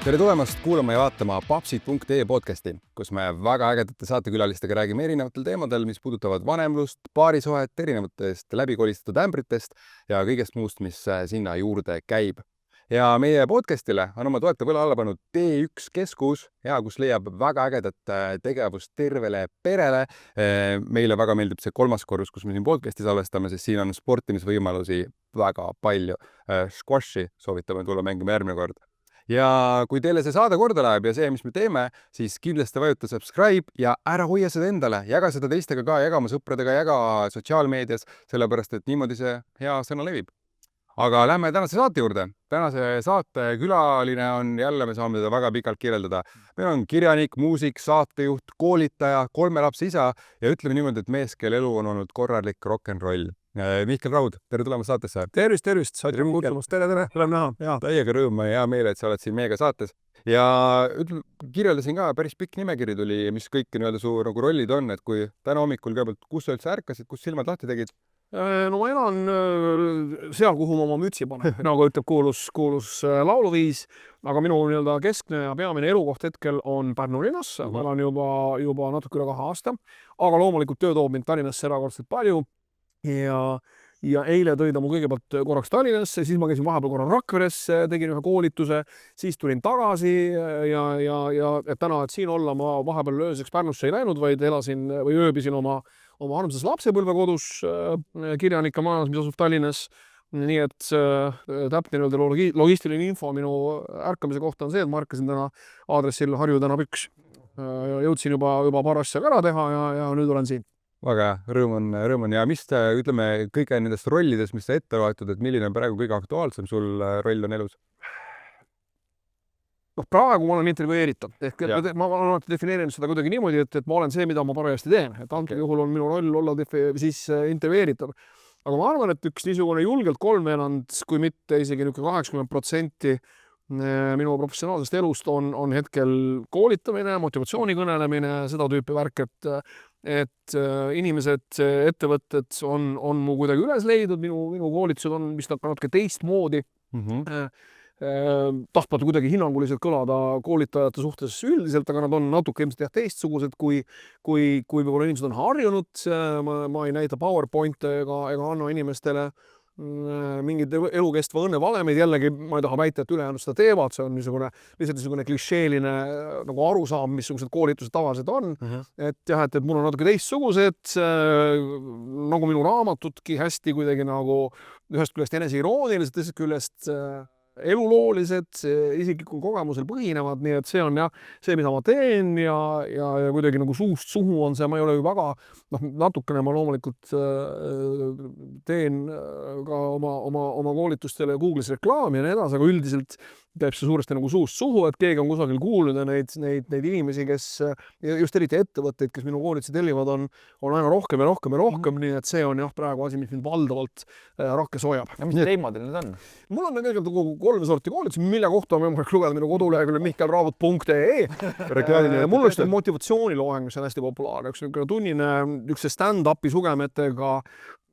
Tere tulemast kuulama ja vaatama papsid.ee podcasti, kus me väga ägedate saatekülalistega räägime erinevatel teemadel, mis puudutavad vanemlust, paarisuhet, erinevatest läbikolistatud ämbritest ja kõigest muust, mis sinna juurde käib. Ja meie podcastile on oma toetava õla alla pannud T1 keskus, kus leiab väga ägedat tegevust tervele perele. Meile väga meeldib see kolmas korrus, kus me siin podcasti salvestame, sest siin on sportimisvõimalusi väga palju. Squashi soovitame tulla mängima järgmine kord. Ja kui teile see saade korda läheb ja see, mis me teeme, siis kindlasti vajuta subscribe ja ära hoia seda endale. Jaga seda teistega ka, jaga oma sõpradega, jaga sotsiaalmeedias, sellepärast et niimoodi see hea sõna levib. Aga lähme tänase saate juurde. Tänase saate külaline on jälle, me saame teda väga pikalt kirjeldada. Meil on kirjanik, muusik, saatejuht, koolitaja, 3 lapse isa ja ütleme niimoodi, et mees, kelle elu on olnud korralik rock'n'roll. Mihkel Raud, tere tulemast saatesse. Tervist. Saite kutsumast. Tere. Oleme näha. Täiega rõõm ja hea meel, et sa oled siin meiega saates. Ja kirjeldasin ka, päris pikk nimekiri tuli, mis kõik su nagu rollid on, et kui täna hommikul kõigepealt, kus sa üldse ärkasid, kus silmad lahti tegid? No ma elan seal, kuhu ma oma mütsi panen, nagu ütleb kuulus lauluviis, aga minu keskne ja peamine elukoht hetkel on Pärnu linnas. Ma elan juba natuke üle 2 aasta, aga loomulikult töö toob mind Tallinnasse erakordselt palju. Ja eile tõi ta mu kõigepealt korraks Tallinnasse, siis ma käisin vahepeal korra Rakveres, tegin ühe koolituse, siis tulin tagasi ja et täna, et siin olla, ma vahepeal ööseks Pärnusse ei läinud, vaid elasin või ööbisin oma armsas lapsepõlvekodus kirjanike majas, mis asub Tallinnas. Nii et täpne logistiline info minu ärkamise kohta on see, et ma ärkasin täna aadressil Harju tänav 1. Jõudsin juba paar asja ära teha ja nüüd olen siin. Väga rõõm on ja mis ütleme kõige nendest rollidest, mis sa ette loetud, et milline on praegu kõige aktuaalsem sul roll on elus? Praegu ma olen intervjueeritav. Ma olen defineerinud seda kuidagi niimoodi, et ma olen see, mida ma parajasti teen. Et antud juhul on minu roll olla siis intervjueeritav. Aga ma arvan, et üks niisugune julgelt 3/4, kui mitte isegi 80% minu professionaalsest elust on hetkel koolitamine, motivatsiooni kõnelemine, seda tüüpi värk, et inimesed, ettevõtted on mu kuidagi üles leidnud, minu koolitused on vist natuke teistmoodi. Tahtmata kuidagi hinnanguliselt kõlada koolitajate suhtes üldiselt, aga nad on natuke ilmselt teistsugused, kui võib-olla inimesed on harjunud. Ma ei näita PowerPointe ega anna inimestele mingid elukestva õnne valemeid. Jällegi ma ei taha väita, et ülejäänud seda teevad, see on lihtsalt niisugune klišeeline nagu arusaam, missugused koolitused tavaliselt on. Et jah, et mul on natuke teistsugused, nagu minu raamatudki hästi kuidagi nagu ühest küljest eneseiroonilised, teisest küljest eluloolised, isiklikul kogemusel põhinevad, nii et see on see, mida ma teen ja kuidagi nagu suust suhu on see, ma ei ole ju väga, natukene ma loomulikult teen ka oma koolitustele Google'is reklaami ja nii edasi, aga üldiselt käib see suuresti nagu suust suhu, et keegi on kusagil kuulnud ja neid inimesi, kes just eriti ettevõtteid, kes minu koolitusi tellivad, on aina rohkem ja rohkem, nii et see on praegu asi, mis mind valdavalt rakkes hoiab. Ja mis teemadel need on? Mul on tegelikult 3 sorti koolitusi, mille kohta on võimalik lugeda minu koduleheküljel mihkelraud.ee. Mul on motivatsiooniloeng, mis on hästi populaarne, üks tunnine stand-upi sugemetega,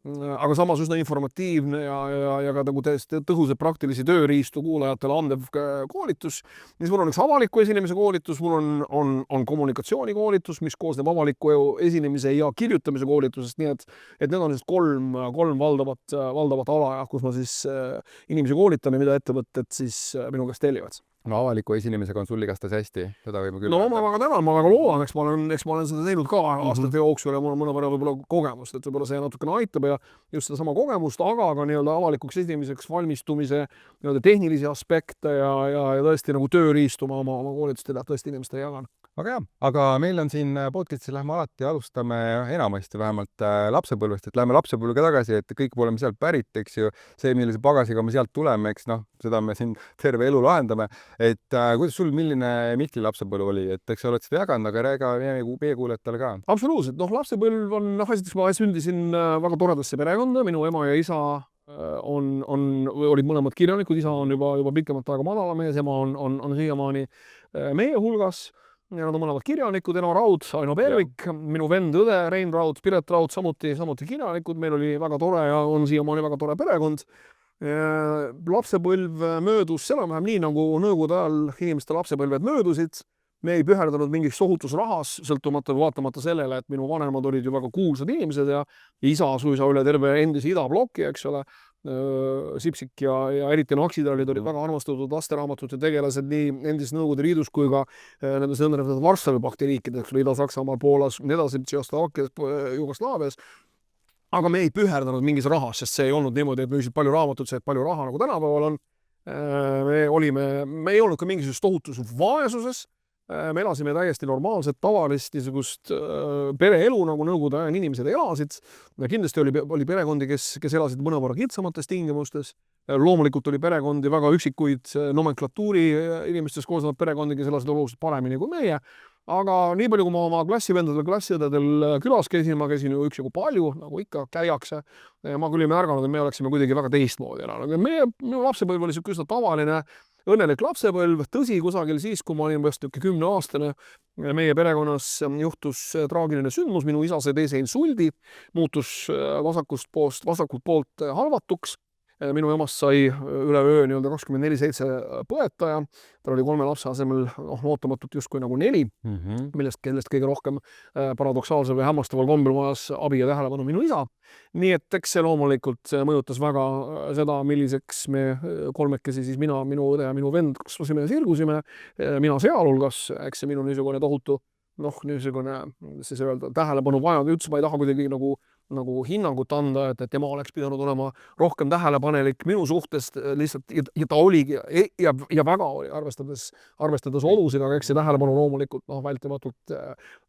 aga samas üsna informatiivne ja ka tõhusad praktilisi tööriistu kuulajatele andev koolitus. Siis mul on üks avaliku esinemise koolitus, mul on kommunikatsioonikoolitus, mis koosneb avaliku esinemise ja kirjutamise koolitusest, nii et need on siis 3 valdavat ala, kus ma siis inimesi koolitan ja mida ettevõtted siis minu käest tellivad. No avaliku esinemisega on sul igastahes hästi, seda võime küll. No ma väga tänan, ma väga loodan, eks ma olen seda teinud ka aastate jooksul ja mul on mõnevõrra võib-olla kogemust, et võib-olla see natukene aitab ja just seda sama kogemust, aga ka avalikuks esinemiseks valmistumise tehnilisi aspekte ja tõesti nagu tööriistu ma oma koolitustele tõesti inimestele jagan. Aga jah, aga meil on siin podcastis lähme alati alustame enamasti vähemalt lapsepõlvest, et lähme lapsepõlvega tagasi, et kõik oleme sealt pärit, eks ju, see, millise pagasiga me sealt tuleme, eks seda me siin terve elu lahendame, et kuidas sul, milline Mihkli lapsepõlv oli, et eks sa oled seda jaganud, aga rääga meie kuulajatele ka. Absoluutselt, lapsepõlv on, esiteks ma sündisin väga toredasse perekonda, minu ema ja isa olid mõlemad kirjanikud, isa on juba pikemat aega madalamees, ema on siiamaani meie hulgas. Ja nad on mõlemad kirjanikud, Eno Raud, Aino Pervik, minu vend õde, Rein Raud, Piret Raud, samuti kirjanikud. Meil oli väga tore ja on siiamaani väga tore perekond. Lapsepõlv möödus enam-vähem nii, nagu nõukogude ajal inimeste lapsepõlved möödusid. Me ei püherdanud mingis tohutus rahas, sõltumata vaatamata sellele, et minu vanemad olid ju väga kuulsad inimesed ja isa suisa üle terve endise idabloki, eks ole. Sipsik ja eriti Naksitrallid olid väga armastatud lasteraamatute tegelased nii endises Nõukogude Liidus kui ka nendes nõndanimetatud Varssavi pakti riikides, Ida-Saksamaal, Poolas, nii edasi, Tšehhoslovakkias, Jugoslaavias. Aga me ei püherdanud mingis rahas, sest see ei olnud niimoodi, et müüsid palju raamatut, see palju raha nagu tänapäeval on. Me ei olnud ka mingisuguses tohutus vaesuses. Me elasime täiesti normaalset, tavalist niisugust pereelu, nagu nõukogude aja inimesed elasid. Kindlasti oli perekondi, kes elasid mõnevõrra kitsamates tingimustes. Loomulikult oli perekondi väga üksikuid nomenklatuuri inimestest koosnevad perekondi, kes elasid oluliselt paremini kui meie. Aga nii palju, kui ma oma klassivendadel, klassiõdedel külas käisin, ma käisin ju üksjagu palju, nagu ikka käiakse. Ma küll ei märganud, et me oleksime kuidagi väga teistmoodi elanud. Minu lapsepõlv oli üsna tavaline, õnnelik lapsepõlv. Tõsi, kusagil siis, kui ma olin vast 10-aastane, meie perekonnas juhtus traagiline sündmus. Minu isa sai teise insuldi, muutus vasakult poolt halvatuks. Minu emast sai üleöö 24/7 põetaja. Tal oli 3 lapse asemel ootamatult justkui nagu 4, kellest kõige rohkem paradoksaalsel või hämmastaval kombel vajas abi ja tähelepanu minu isa. Nii et eks see loomulikult mõjutas väga seda, milliseks me kolmekesi, siis mina, minu õde ja minu vend kasvasime ja sirgusime. Mina sealhulgas, eks see minu niisugune tohutu, niisugune, siis öelda, tähelepanu vajanud. Üldse ma ei taha kuidagi nagu hinnangut anda, et tema oleks pidanud olema rohkem tähelepanelik minu suhtes lihtsalt, ja ta oligi ja väga oli, arvestades olusid, aga eks see tähelepanu loomulikult vältimatult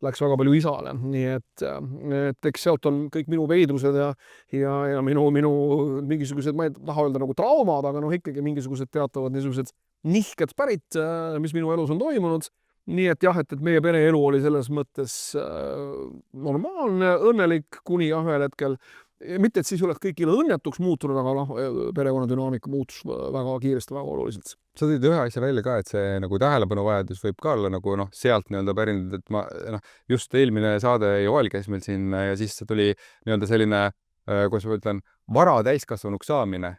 läks väga palju isale. Nii et eks sealt on kõik minu veidrused ja minu mingisugused, ma ei taha öelda nagu traumad, aga ikkagi mingisugused teatavad niisugused nihked pärit, mis minu elus on toimunud. Nii et jah, et meie pereelu oli selles mõttes normaalne, õnnelik kuni ühel hetkel. Mitte, et siis oleks kõigile õnnetuks muutunud, aga perekonna dünaamika muutus väga kiiresti, väga oluliselt. Sa tõid ühe asja välja ka, et see nagu tähelepanuvajadus võib ka olla nagu sealt pärinud, et ma just eelmine saade Joel käis meil siin ja siis tuli selline, kuidas ma ütlen, vara täiskasvanuks saamine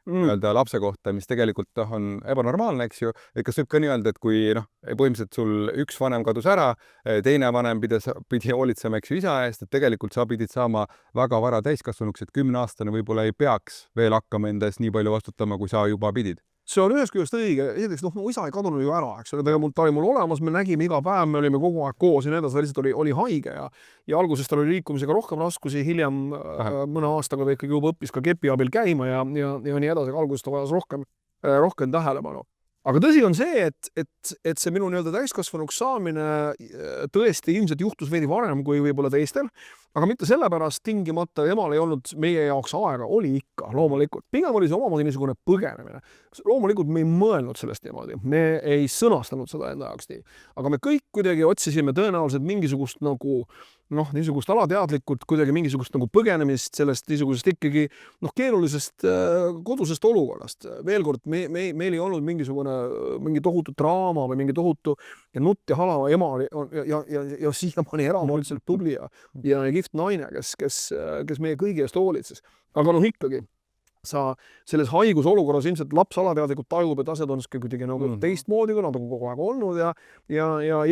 lapse kohta, mis tegelikult on ebanormaalne, eks ju. Et kas võib ka nii öelda, et kui põhimõtteliselt sul üks vanem kadus ära, teine vanem pidi hoolitsema, eks ju, isa eest, et tegelikult sa pidid saama väga vara täiskasvanuks, et 10-aastane võib-olla ei peaks veel hakkama enda eest nii palju vastutama, kui sa juba pidid. See on ühest küljest õige. Esiteks, mu isa ei kadunud ju ära, eks ole, ta oli mul olemas, me nägime iga päev, me olime kogu aeg koos ja nii edasi, lihtsalt oli haige ja alguses tal oli liikumisega rohkem raskusi, hiljem mõne aastaga ta ikkagi juba õppis ka kepi abil käima ja nii edasi, alguses ta vajas rohkem tähelepanu. Aga tõsi on see, et see minu täiskasvanuks saamine tõesti ilmselt juhtus veidi varem kui võib-olla teistel, aga mitte sellepärast tingimata emal ei olnud meie jaoks aega, oli ikka loomulikult. Pigem oli see omamoodi niisugune põgenemine. Loomulikult me ei mõelnud sellest niimoodi, me ei sõnastanud seda enda jaoks nii, aga me kõik kuidagi otsisime tõenäoliselt mingisugust niisugust alateadlikult kuidagi mingisugust põgenemist sellest niisugusest ikkagi keerulisest kodusest olukorrast. Veel kord, meil ei olnud mingi tohutu draama või mingi tohutu nutt ja halava ema ja siiamaani eramordselt tubli ja kihvt naine, kes meie kõigi eest hoolitses. Aga ikkagi sa selles haigusolukorras ilmselt laps alateadlikult tajub, et asjad on kuidagi teistmoodi, kui nad on kogu aeg olnud ja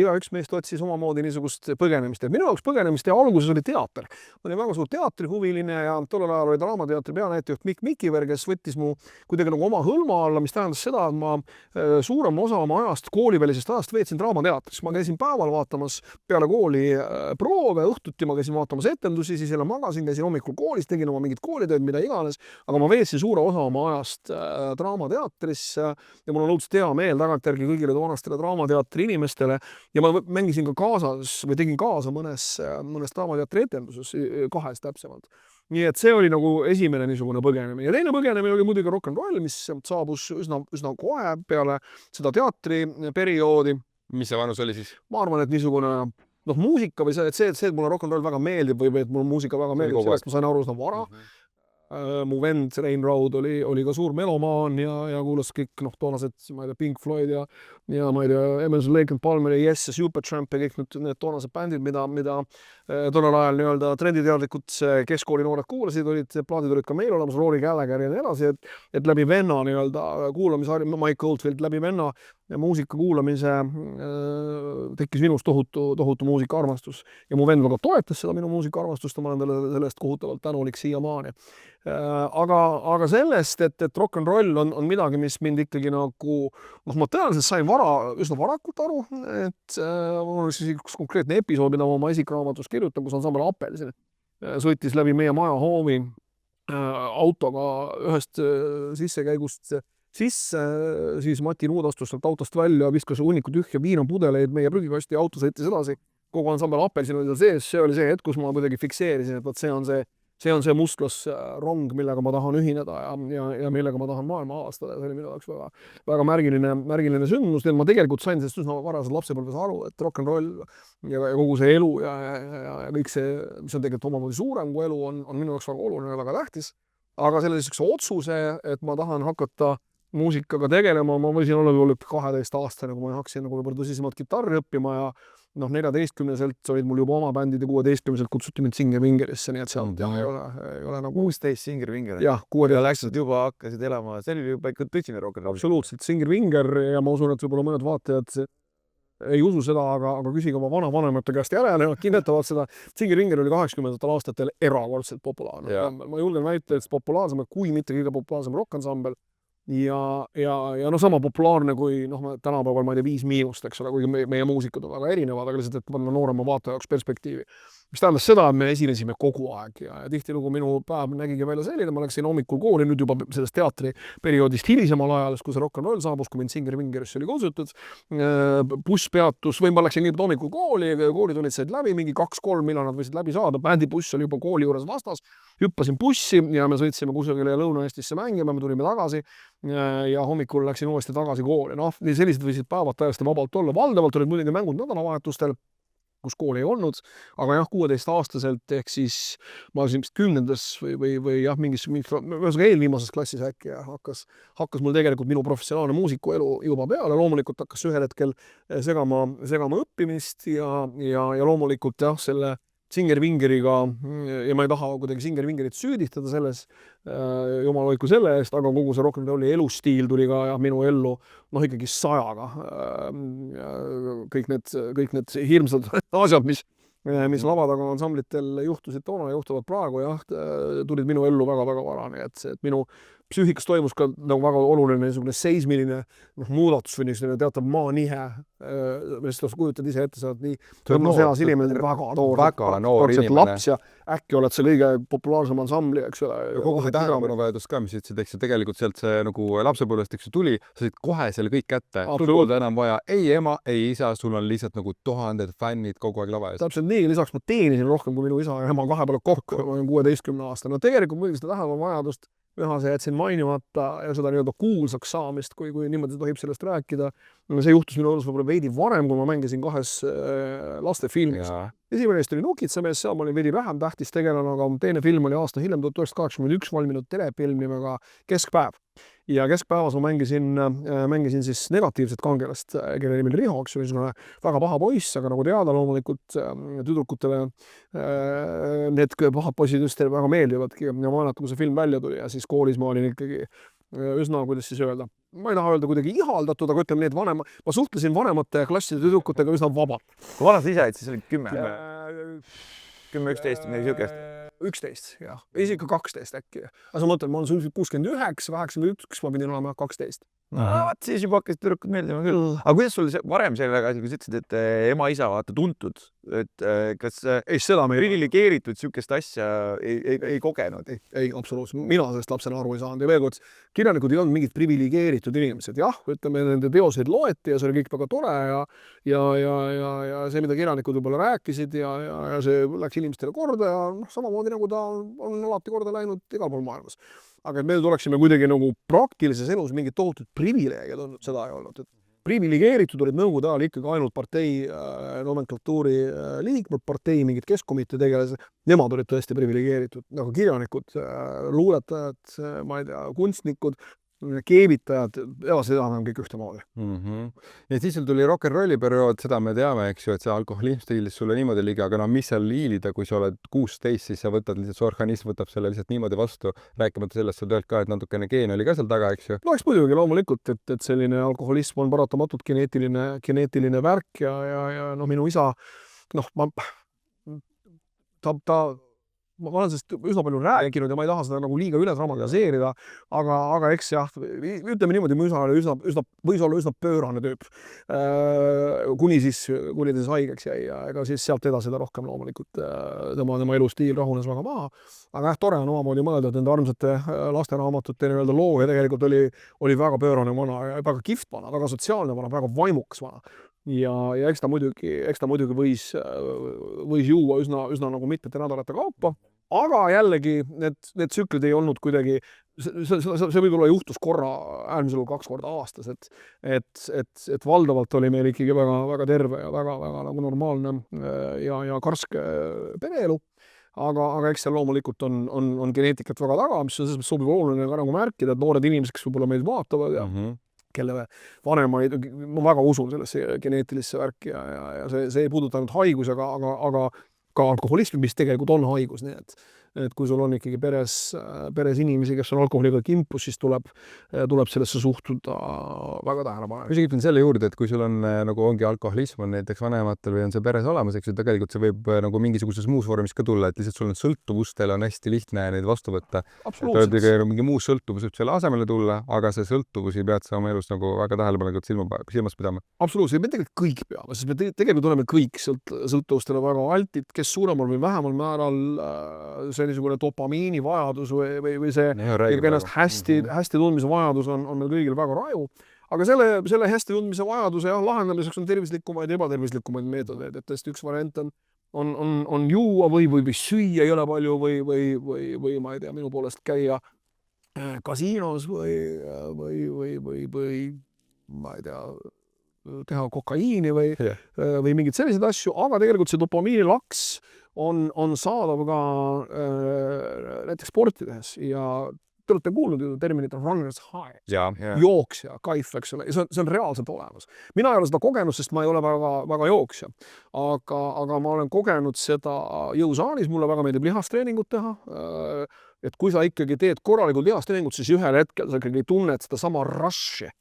igaüks meist otsis omamoodi niisugust põgenemist. Minu jaoks põgenemist ja alguses oli teater. Ma olin väga suur teatrihuviline ja tollel ajal oli Draamateatri peanäitlejuht Mikk Mikiver, kes võttis mu kuidagi oma hõlma alla, mis tähendas seda, et ma suurema osa oma ajast, koolivälisest ajast veetsin Draamateatris. Ma käisin päeval vaatamas peale kooli proove, õhtuti ma käisin vaatamas etendusi, siis jälle magasin, käisin hommikul koolis, tegin oma mingid koolitööd, mida iganes, aga ma veetsin suure osa oma ajast Draamateatris ja mul on õudselt hea meel tagantjärgi kõigile toonastele Draamateatri inimestele ja ma mängisin ka kaasas või tegin kaasa mõnes Draamateatri etenduses, 2 täpsemalt. Nii et see oli nagu esimene niisugune põgenemine ja teine põgenemine oli muidugi rock n roll, mis saabus üsna kohe peale seda teatriperioodi. Mis see vanus oli siis? Ma arvan, et niisugune muusika või see, et mulle rock n roll väga meeldib või et mulle muusika väga meeldib, sellest ma sain aru üsna vara. mu vend Rein Raud oli ka suur melomaan ja kuulas kõik toonased, ma ei tea, Pink Floyd ja ma ei tea, Emerson, Lake and Palmer ja Yes ja Supertramp ja kõik need toonased bändid, mida tollel ajal nii-öelda trenditeadlikud keskkooli noored kuulasid, plaadid olid ka meil olemas, Rory Gallagher ja nii edasi, et läbi venna nii-öelda kuulamise, Mike Oldfield, läbi venna muusika kuulamise tekkis minus tohutu muusikaarmastus ja mu vend väga toetas seda minu muusikaarmastust ja ma olen talle sellest kohutavalt tänulik siiamaani. Aga sellest, et rock and roll on midagi, mis mind ikkagi nagu, ma tõenäoliselt sain üsna varakult aru, et mul oli siis üks konkreetne episood, mida ma oma esikraamatus kirjutan, kus ansambel Apelsin sõitis läbi meie maja hoovi autoga ühest sissekäigust sisse, siis Mati Nuud astus sealt autost välja, viskas hunniku tühja viinapudeleid meie prügikasti ja auto sõitis edasi. Kogu ansambel Apelsin oli seal sees, see oli see hetk, kus ma kuidagi fikseerisin, et see on see mustlasrong, millega ma tahan ühineda ja millega ma tahan maailma avastada. See oli minu jaoks väga märgiline sündmus. Ma tegelikult sain sellest üsna varases lapsepõlves aru, et rock and roll ja kogu see elu ja kõik see, mis on tegelikult omamoodi suurem kui elu, on minu jaoks väga oluline ja väga tähtis. Aga selle otsuse, et ma tahan hakata muusikaga tegelema, ma võisin olla 12 aastane, kui ma hakkasin võib-olla tõsisemalt kitarri õppima ja 14-selt olid mul juba oma bändid ja 16-selt kutsuti mind Singer Vingerisse, nii et sealt ei ole nagu 16 Singer Vinger. Jah, 16 läksid juba, hakkasid elama, see oli juba ikka tõsine rock and roll. Absoluutselt, Singer Vinger ja ma usun, et võib-olla mõned vaatajad ei usu seda, aga küsige oma vanavanemate käest järele, nad kinnetavad seda. Singer Vinger oli 80ndatel aastatel erakordselt populaarne. Ma julgen väita, et populaarsem, kui mitte kõige populaarsem rock-ansambel. Ja sama populaarne kui tänapäeval, ma ei tea, 5 Miinust, eks ole, kuigi meie muusikud on väga erinevad, aga lihtsalt, et panna noorema vaataja jaoks perspektiivi. Mis tähendas seda, et me esinesime kogu aeg ja tihtilugu minu päev nägigi välja selline, ma läksin hommikul kooli, nüüd juba sellest teatriperioodist hilisemal ajal, kui see rock and roll saabus, kui mind Singer Vingerisse oli kutsutud, buss peatus, või ma läksin kõigepealt hommikul koolitunnid said läbi, mingi 2-3, millal nad võisid läbi saada, bändibuss oli juba kooli juures vastas, hüppasin bussi ja me sõitsime kusagile Lõuna-Eestisse mängima, me tulime tagasi ja hommikul läksin uuesti tagasi kooli. Sellised võisid päevad täiesti vabalt olla. Valdavalt olid muidugi mängud nädalavahetustel, kus kooli ei olnud, aga 16-aastaselt ehk siis ma olin 10. või mingis eelviimases klassis äkki ja hakkas mul tegelikult minu professionaalne muusikuelu juba peale. Loomulikult hakkas ühel hetkel segama õppimist ja loomulikult selle Singer Vingeriga ja ma ei taha kuidagi Singer Vingerit süüdistada selles, jumal hoidku selle eest, aga kogu see rock and rolli elustiil tuli ka minu ellu ikkagi 100-ga. Kõik need hirmsad asjad, mis lava taga ansamblitel juhtusid toona ja juhtuvad praegu, tulid minu ellu väga-väga varani, et minu psüühikas toimus ka väga oluline seismiline muudatus või niisugune teatav maanihe, millest kujutad ise ette, sa oled nii seas inimene, väga noor inimene. Laps ja äkki oled see kõige populaarsem ansambli, eks ole. Ja kogu see tähelepanu-vajadus ka, mis ütlesid, eks ju, tegelikult sealt see nagu lapsepõlvest, eks ju, tuli, sa said kohe selle kõik kätte. Sul polnud enam vaja ei ema, ei isa, sul on lihtsalt nagu tuhanded fännid kogu aeg lava ees. Täpselt nii, lisaks ma teenisin rohkem kui minu isa ja ema kahe peale kokku, ma olen 16 aastane. Tegelikult muidugi seda tähelepanu-vajadust ühase jätsin mainimata ja seda nii-öelda kuulsaks saamist, kui niimoodi tohib sellest rääkida. See juhtus minu elus võib-olla veidi varem, kui ma mängisin 2 lastefilmis. Esimene neist oli Nukitsamees, seal ma olin veidi vähem tähtis tegelane, aga teine film oli aasta hiljem 1981 valminud telefilm nimega Keskpäev. Ja Keskpäevas ma mängisin siis negatiivset kangelast, kelle nimi oli Riho, eks oli väga paha poiss, aga nagu teada loomulikult tüdrukutele need pahad poisid just väga meeldivadki ja ma mäletan, kui see film välja tuli ja siis koolis ma olin ikkagi üsna, kuidas siis öelda, ma ei taha öelda kuidagi ihaldatud, aga ütleme need ma suhtlesin vanemate klasside tüdrukutega üsna vabalt. Kui vanad sa ise olid, siis olid 10, 11, midagi siukest. 11, jah. Isegi 12 äkki. Aga sa mõtled, ma olen 69, 81, ma pidin olema 12. Siis juba hakkasid tüdrukud meeldima küll. Aga kuidas sul varem sellega, kui sa ütlesid, et ema-isa vaata tuntud, et kas privilegeeritud siukest asja ei kogenud? Ei, absoluutselt. Mina sellest lapsena aru ei saanud. Ja veel kord, kirjanikud ei olnud mingid privilegeeritud inimesed. Jah, ütleme, nende teoseid loeti ja see oli kõik väga tore ja see, mida kirjanikud võib-olla rääkisid ja see läks inimestele korda ja samamoodi nagu ta on alati korda läinud igal pool maailmas. Aga et meil tuleksime kuidagi nagu praktilises elus mingid tohutud privileegid olnud, seda ei olnud. priviligeeritud olid nõukogude ajal ikkagi ainult partei nomenklatuuri liikmed, partei mingid keskkomitee tegelased, nemad olid tõesti priviligeeritud, nagu kirjanikud, luuletajad, ma ei tea, kunstnikud, keevitajad, seda on kõik ühtemoodi. Ja siis sul tuli rock'n'rolli periood, seda me teame, eks ju, et see alkoholism stiilis sulle niimoodi ligi, aga no mis seal hiilida, kui sa oled 16, siis sa võtad lihtsalt, su organism võtab selle lihtsalt niimoodi vastu, rääkimata sellest, sa töölt ka, et natukene geen oli ka seal taga, eks ju. No eks muidugi loomulikult, et selline alkoholism on paratamatult geneetiline värk ja no minu isa, noh, ma olen sellest üsna palju rääkinud ja ma ei taha seda nagu liiga üle dramatiseerida, aga eks jah, ütleme niimoodi, mu isa oli võis olla üsna pöörane tüüp, kuni ta haigeks jäi ja ega siis sealt edasi ta rohkem loomulikult tema elustiil rahunes väga maha. Aga tore on omamoodi mõelda, et nende armsate lasteraamatute nii-öelda loo ja tegelikult oli väga pöörane vana, väga kihvt vana, väga sotsiaalne vana, väga vaimukas vana. Ja eks ta muidugi võis juua üsna nagu mitmete nädalate kaupa, aga jällegi need tsüklid ei olnud kuidagi, see võib-olla juhtus korra, äärmisel 2 korda aastas, et valdavalt oli meil ikkagi väga, väga terve ja väga, väga nagu normaalne ja karske pereelu. Aga eks seal loomulikult on geneetikat väga taga, mis on selles mõttes sobiv oluline ka nagu märkida, et noored inimesed, kes võib-olla meid vaatavad ja kelle vanemaid, ma väga usun sellesse geneetilisse värki ja see ei puuduta ainult haigus, aga ka alkoholismi, mis tegelikult on haigus, nii et kui sul on ikkagi peres inimesi, kes on alkoholiga kimpus, siis tuleb sellesse suhtuda väga tähelepanelikult. Isegi ütlen selle juurde, et kui sul on nagu ongi alkoholism on näiteks vanematel või on see peres olemas, eks ju, tegelikult see võib nagu mingisuguses muus vormis ka tulla, et lihtsalt sul on sõltuvustel on hästi lihtne neid vastu võtta. Et mingi muu sõltuvus võib selle asemele tulla, aga see sõltuvusi pead sa oma elus nagu väga tähelepanelikult silmas pidama. Absoluutselt, me tegelikult kõik peame, sest me tegelikult oleme kõik sõltuvustele väga altid, kes suuremal või vähemal määral see niisugune dopamiini vajadus või see ennast hästi tundmise vajadus on meil kõigil väga raju. Aga selle hästi tundmise vajaduse lahendamiseks on tervislikumaid ja ebatervislikumaid meetodeid, et tõesti üks variant on juua või süüa jõle palju või ma ei tea, minu poolest käia kasiinos või ma ei tea, teha kokaiini või mingeid selliseid asju, aga tegelikult see dopamiinilaks on saadav ka näiteks sporti tehes ja te olete kuulnud ju terminit runner's high, jooksja, kaif, eks ole, see on reaalselt olemas. Mina ei ole seda kogenud, sest ma ei ole väga jooksja, aga ma olen kogenud seda jõusaalis, mulle väga meeldib lihastreeningut teha, et kui sa ikkagi teed korralikult lihastreeningut, siis ühel hetkel sa ikkagi tunned seda sama rush'i,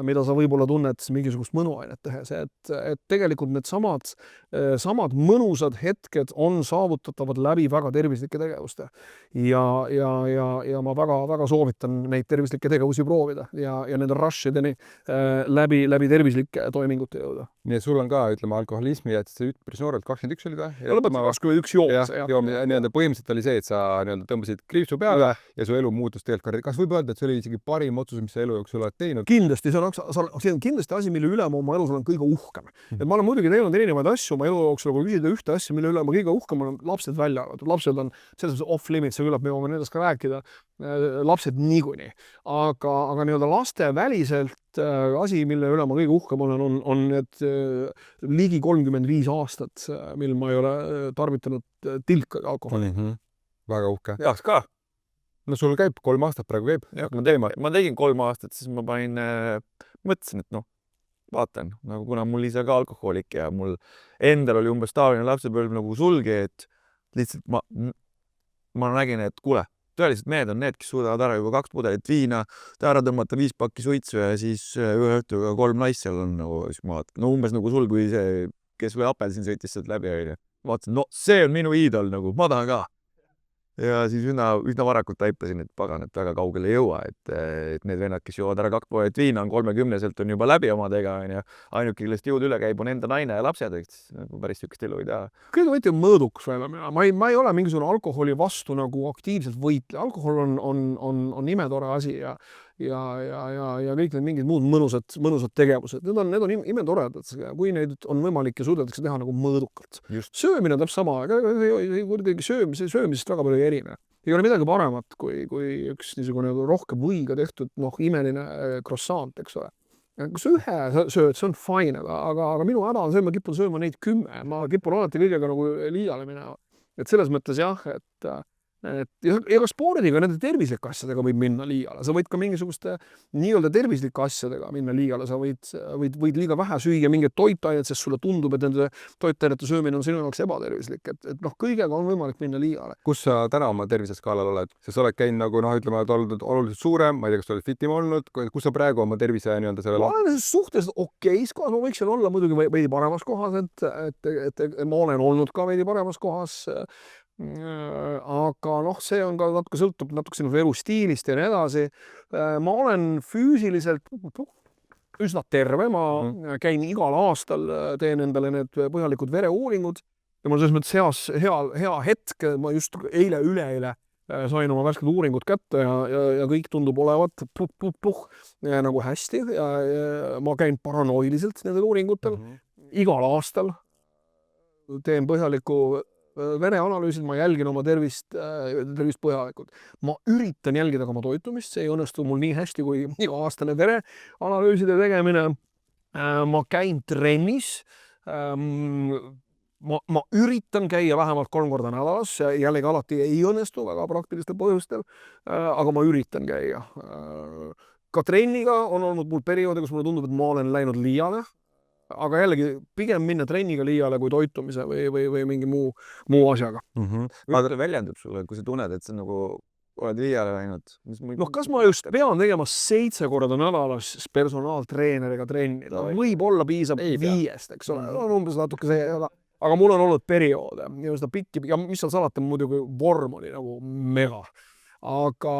mida sa võib-olla tunned mingisugust mõnuainet tehes, et tegelikult need samad mõnusad hetked on saavutatavad läbi väga tervislike tegevuste ja ma väga soovitan neid tervislikke tegevusi proovida ja nende rush'ideni läbi tervislike toimingute jõuda. Nii et sul on ka, ütleme, alkoholismi, et see päris noorelt 21 oli ka? Lõpetas 21 jooks. Põhimõtteliselt oli see, et sa tõmbasid kriipsu peale ja su elu muutus tegelikult. Kas võib öelda, et see oli isegi parim otsus, mis sa elu jooksul oled teinud? Kindlasti, see on kindlasti asi, mille üle ma oma elus olen kõige uhkem. Et ma olen muidugi teinud erinevaid asju oma elu jooksul, kui küsida ühte asja, mille üle ma kõige uhkem olen lapsed välja arvatud. Lapsed on selles off-limits, küllap me võime nendest ka rääkida. Lapsed niikuinii. Aga nii-öelda laste väliselt asi, mille üle ma kõige uhkem olen, on need ligi 35 aastat, mil ma ei ole tarvitanud tilka alkoholi. Väga uhke. Jaaks ka. No sul käib 3 aastat praegu käib. Ma tegin 3 aastat, siis ma mõtlesin, et vaatan, nagu kuna mul ise ka alkohoolik ja mul endal oli umbes taoline lapsepõlv nagu sulgi, et lihtsalt ma nägin, et kuule, tõeliselt mehed on need, kes suudavad ära juba 2 pudelit viina, ära tõmmata 5 pakki suitsu ja siis ühe õhtuga 3 naist seal on no umbes nagu sul, kui see, kes või apelsin sõitis sealt läbi. Vaatasin, see on minu iidol, nagu ma tahan ka. Ja siis üsna varakult taipasin, et pagan, et väga kaugele ei jõua, et need vennad, kes joovad ära 2 pudelit viina, on 30-selt on juba läbi omadega, ainuke, kellest jõud üle käib, on enda naine ja lapsed, päris sükest elu ei taha. Kõige võeti mõõduks välja. Ma ei ole mingisugune alkoholi vastu nagu aktiivselt võitleja. Alkohol on imetore asi ja kõik need mingid muud mõnusad tegevused. Need on imetoredad, kui neid on võimalik ja suudetakse teha nagu mõõdukalt. Söömine täpselt sama, söömisest väga palju ei erine. Ei ole midagi paremat kui üks niisugune rohkem võiga tehtud imeline croissant, eks ole. kui sa ühe sööd, see on fine, aga minu häda on see, ma kipun sööma neid 10, ma kipun alati kõigega nagu liiale minema. Et selles mõttes jah, et ega spordiga, nende tervislike asjadega võib minna liiale, sa võid ka mingisuguste nii-öelda tervislike asjadega minna liiale, sa võid liiga vähe süüa mingeid toitaineid, sest sulle tundub, et nende toitainete söömine on sinu jaoks ebatervislik, et noh, kõigega on võimalik minna liiale. Kus sa täna oma terviseskaalal oled? Sa oled käinud nagu ütleme, et olnud oluliselt suurem, ma ei tea, kas sa oled fitim olnud, kus sa praegu oma tervise nii-öelda selle ma olen suhteliselt okeis kohas, ma võiksin olla muidugi veidi paremas kohas, et ma olen olnud ka veidi paremas kohas. Aga noh, see on ka natuke sõltub natuke sinu elustiilist ja nii edasi. Ma olen füüsiliselt üsna terve, ma käin igal aastal, teen endale need põhjalikud vereuuringud ja mul selles mõttes hea hetk, ma just üleeile sain oma värsked uuringud kätte ja kõik tundub olevat nagu hästi ja ma käin paranoiliselt nendel uuringutel igal aastal, teen põhjaliku vereanalüüsid, ma jälgin oma tervist põhjalikult. Ma üritan jälgida ka oma toitumist, see ei õnnestu mul nii hästi kui iga-aastane vereanalüüside tegemine. Ma käin trennis, ma üritan käia vähemalt 3 korda nädalas, jällegi alati ei õnnestu väga praktilistel põhjustel, aga ma üritan käia. Ka trenniga on olnud mul perioodi, kus mulle tundub, et ma olen läinud liiale. Aga jällegi pigem minna trenniga liiale kui toitumise või mingi muu asjaga. Kuidas see väljendub sulle, kui sa tunned, et sa nagu oled liiale läinud? Noh, kas ma just pean tegema 7 korda nädalas personaaltreeneriga trennida? Võib-olla piisab 5, eks ole. On umbes natuke see, aga mul on olnud perioode ja seda pikki, ja mis seal salata, muidugi vorm oli nagu mega. Aga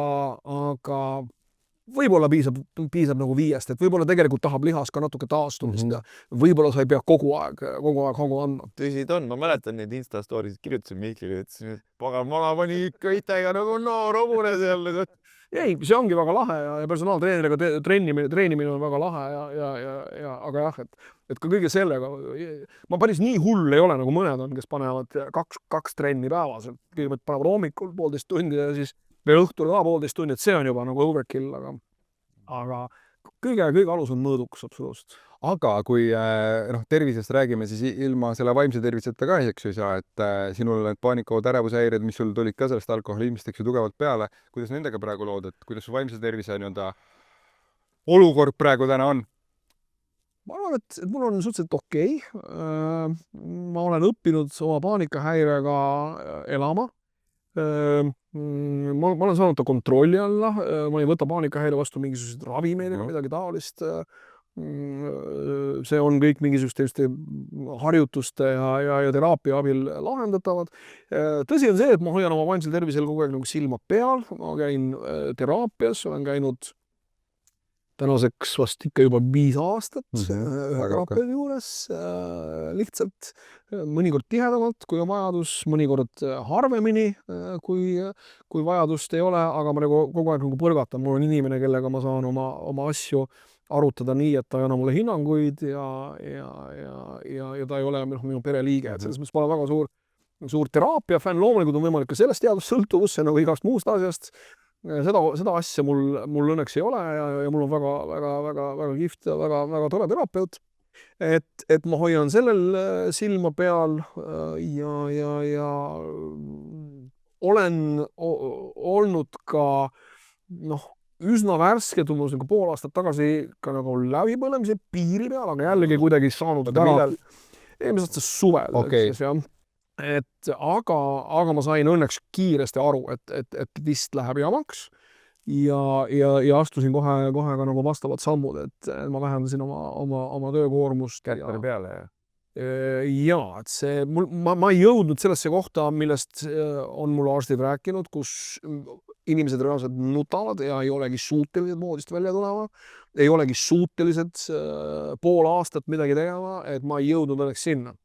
võib-olla piisab nagu 5, et võib-olla tegelikult tahab lihas ka natuke taastumist ja võib-olla sa ei pea kogu aeg andma. Tõsi ta on, ma mäletan neid Insta-stories, kirjutasin Mihklile, ütlesin, et pagan, ma pani ikka itega nagu noor hobune seal. Ei, see ongi väga lahe ja personaaltreeneriga treenimine on väga lahe aga jah, et ka kõige sellega, ma päris nii hull ei ole, nagu mõned on, kes panevad 2 trenni päevas, kõigepealt panevad hommikul 1,5 tundi ja siis veel õhtul ka 1,5 tundi, et see on juba nagu overkill, aga kõige alus on mõõdukus absoluutselt. Aga kui tervisest räägime, siis ilma selle vaimse terviseta ka eks ju ei saa, et sinul need paanikahood, ärevushäired, mis sul tulid ka sellest alkoholismist tugevalt peale, kuidas nendega praegu lood, et kuidas su vaimse tervise nii-öelda olukord praegu täna on? Ma arvan, et mul on suhteliselt okei. Ma olen õppinud oma paanikahäirega elama. Ma olen saanud ta kontrolli alla, ma ei võta paanikahäire vastu mingisugused ravimeid ega midagi taolist. See on kõik mingisuguste harjutuste ja teraapia abil lahendatavad. Tõsi on see, et ma hoian oma vaimsel tervisel kogu aeg nagu silma peal, ma käin teraapias, olen käinud tänaseks vast ikka juba 5 aastat ühe terapeudi juures, lihtsalt mõnikord tihedamalt, kui on vajadus, mõnikord harvemini, kui vajadust ei ole, aga ma nagu kogu aeg nagu põrgatan, mul on inimene, kellega ma saan oma asju arutada nii, et ta ei anna mulle hinnanguid ja ta ei ole minu pereliige, et selles mõttes ma olen väga suur teraapia fänn, loomulikult on võimalik ka sellest teadussõltuvusse nagu igast muust asjast. Seda asja mul õnneks ei ole ja mul on väga kihvt ja väga tore terapeut. Et ma hoian sellel silma peal ja olen olnud ka üsna värske, mul pool aastat tagasi ka nagu läbipõlemise piiri peal, aga jällegi kuidagi saanud eelmise aasta suvel. Aga ma sain õnneks kiiresti aru, et vist läheb jamaks ja astusin kohe ka nagu vastavad sammud, et ma vähendasin oma töökoormust. Kärtari peale, jah? Jaa, et ma ei jõudnud sellesse kohta, millest on mulle arstid rääkinud, kus inimesed reaalselt nutavad ja ei olegi suutelised voodist välja tulema, ei olegi suutelised pool aastat midagi tegema, et ma ei jõudnud õnneks sinna.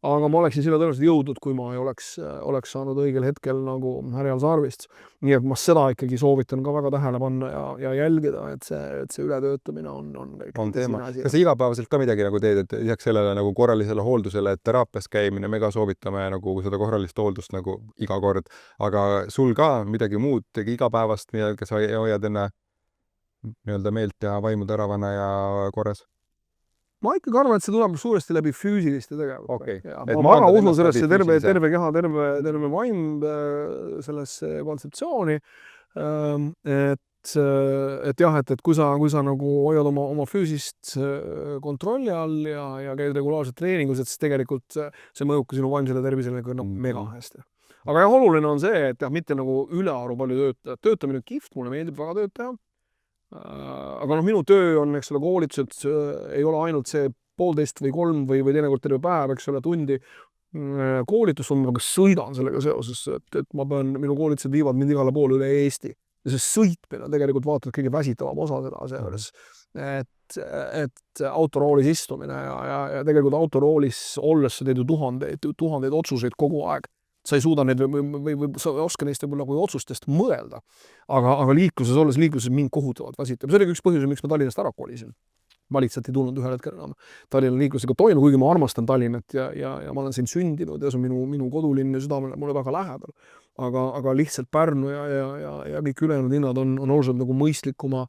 Aga ma oleksin sinna tõenäoliselt jõudnud, kui ma ei oleks saanud õigel hetkel nagu härjal sarvist. Nii et ma seda ikkagi soovitan ka väga tähele panna ja jälgida, et see ületöötamine on teema. Kas sa igapäevaselt ka midagi nagu teed, et lisaks sellele nagu korralisele hooldusele, et teraapias käimine, mega soovitame nagu seda korralist hooldust nagu iga kord, aga sul ka midagi muud igapäevast, millega sa hoiad enne nii-öelda meelt ja vaimu teravana ja korras? Ma ikkagi arvan, et see tuleb suuresti läbi füüsiliste tegevust. Okei. Ja Et ma väga maandada usun ennast sellesse läbi füüsilise. terve keha, terve vaim sellesse kontseptsiooni. Et jah, et kui sa nagu hoiad oma füüsist kontrolli all ja käid regulaarselt treeningus, et siis tegelikult see mõjub ka sinu vaimsele tervisele mega hästi. Aga jah, oluline on see, et jah, mitte nagu ülearu palju töötada. Töötamine on kihvt, mulle meeldib väga tööd teha. Aga minu töö on, eks ole, koolitused ei ole ainult see 1,5 või 3 või teinekord terve päev, eks ole, tundi koolitus on, ma ka sõidan sellega seoses, et ma pean, minu koolitused viivad mind igale poole üle Eesti. Ja see sõitmine on tegelikult vaatad kõige väsitavam osa seda seejuures. Et autoroolis istumine ja tegelikult autoroolis olles sa teed ju tuhandeid otsuseid kogu aeg. Sa ei suuda neid või sa ei oska neist võib-olla kui otsustest mõelda. Aga liikluses mind kohutavalt väsitab. See oli üks põhjus, miks ma Tallinnast ära kolisin. Ma lihtsalt ei tulnud ühel hetkel enam Tallinna liiklusega toime, kuigi ma armastan Tallinnat ja ma olen siin sündinud ja see on minu kodulinn ja südamele mulle väga lähedal. Aga lihtsalt Pärnu ja kõik ülejäänud linnad on oluliselt nagu mõistlikuma,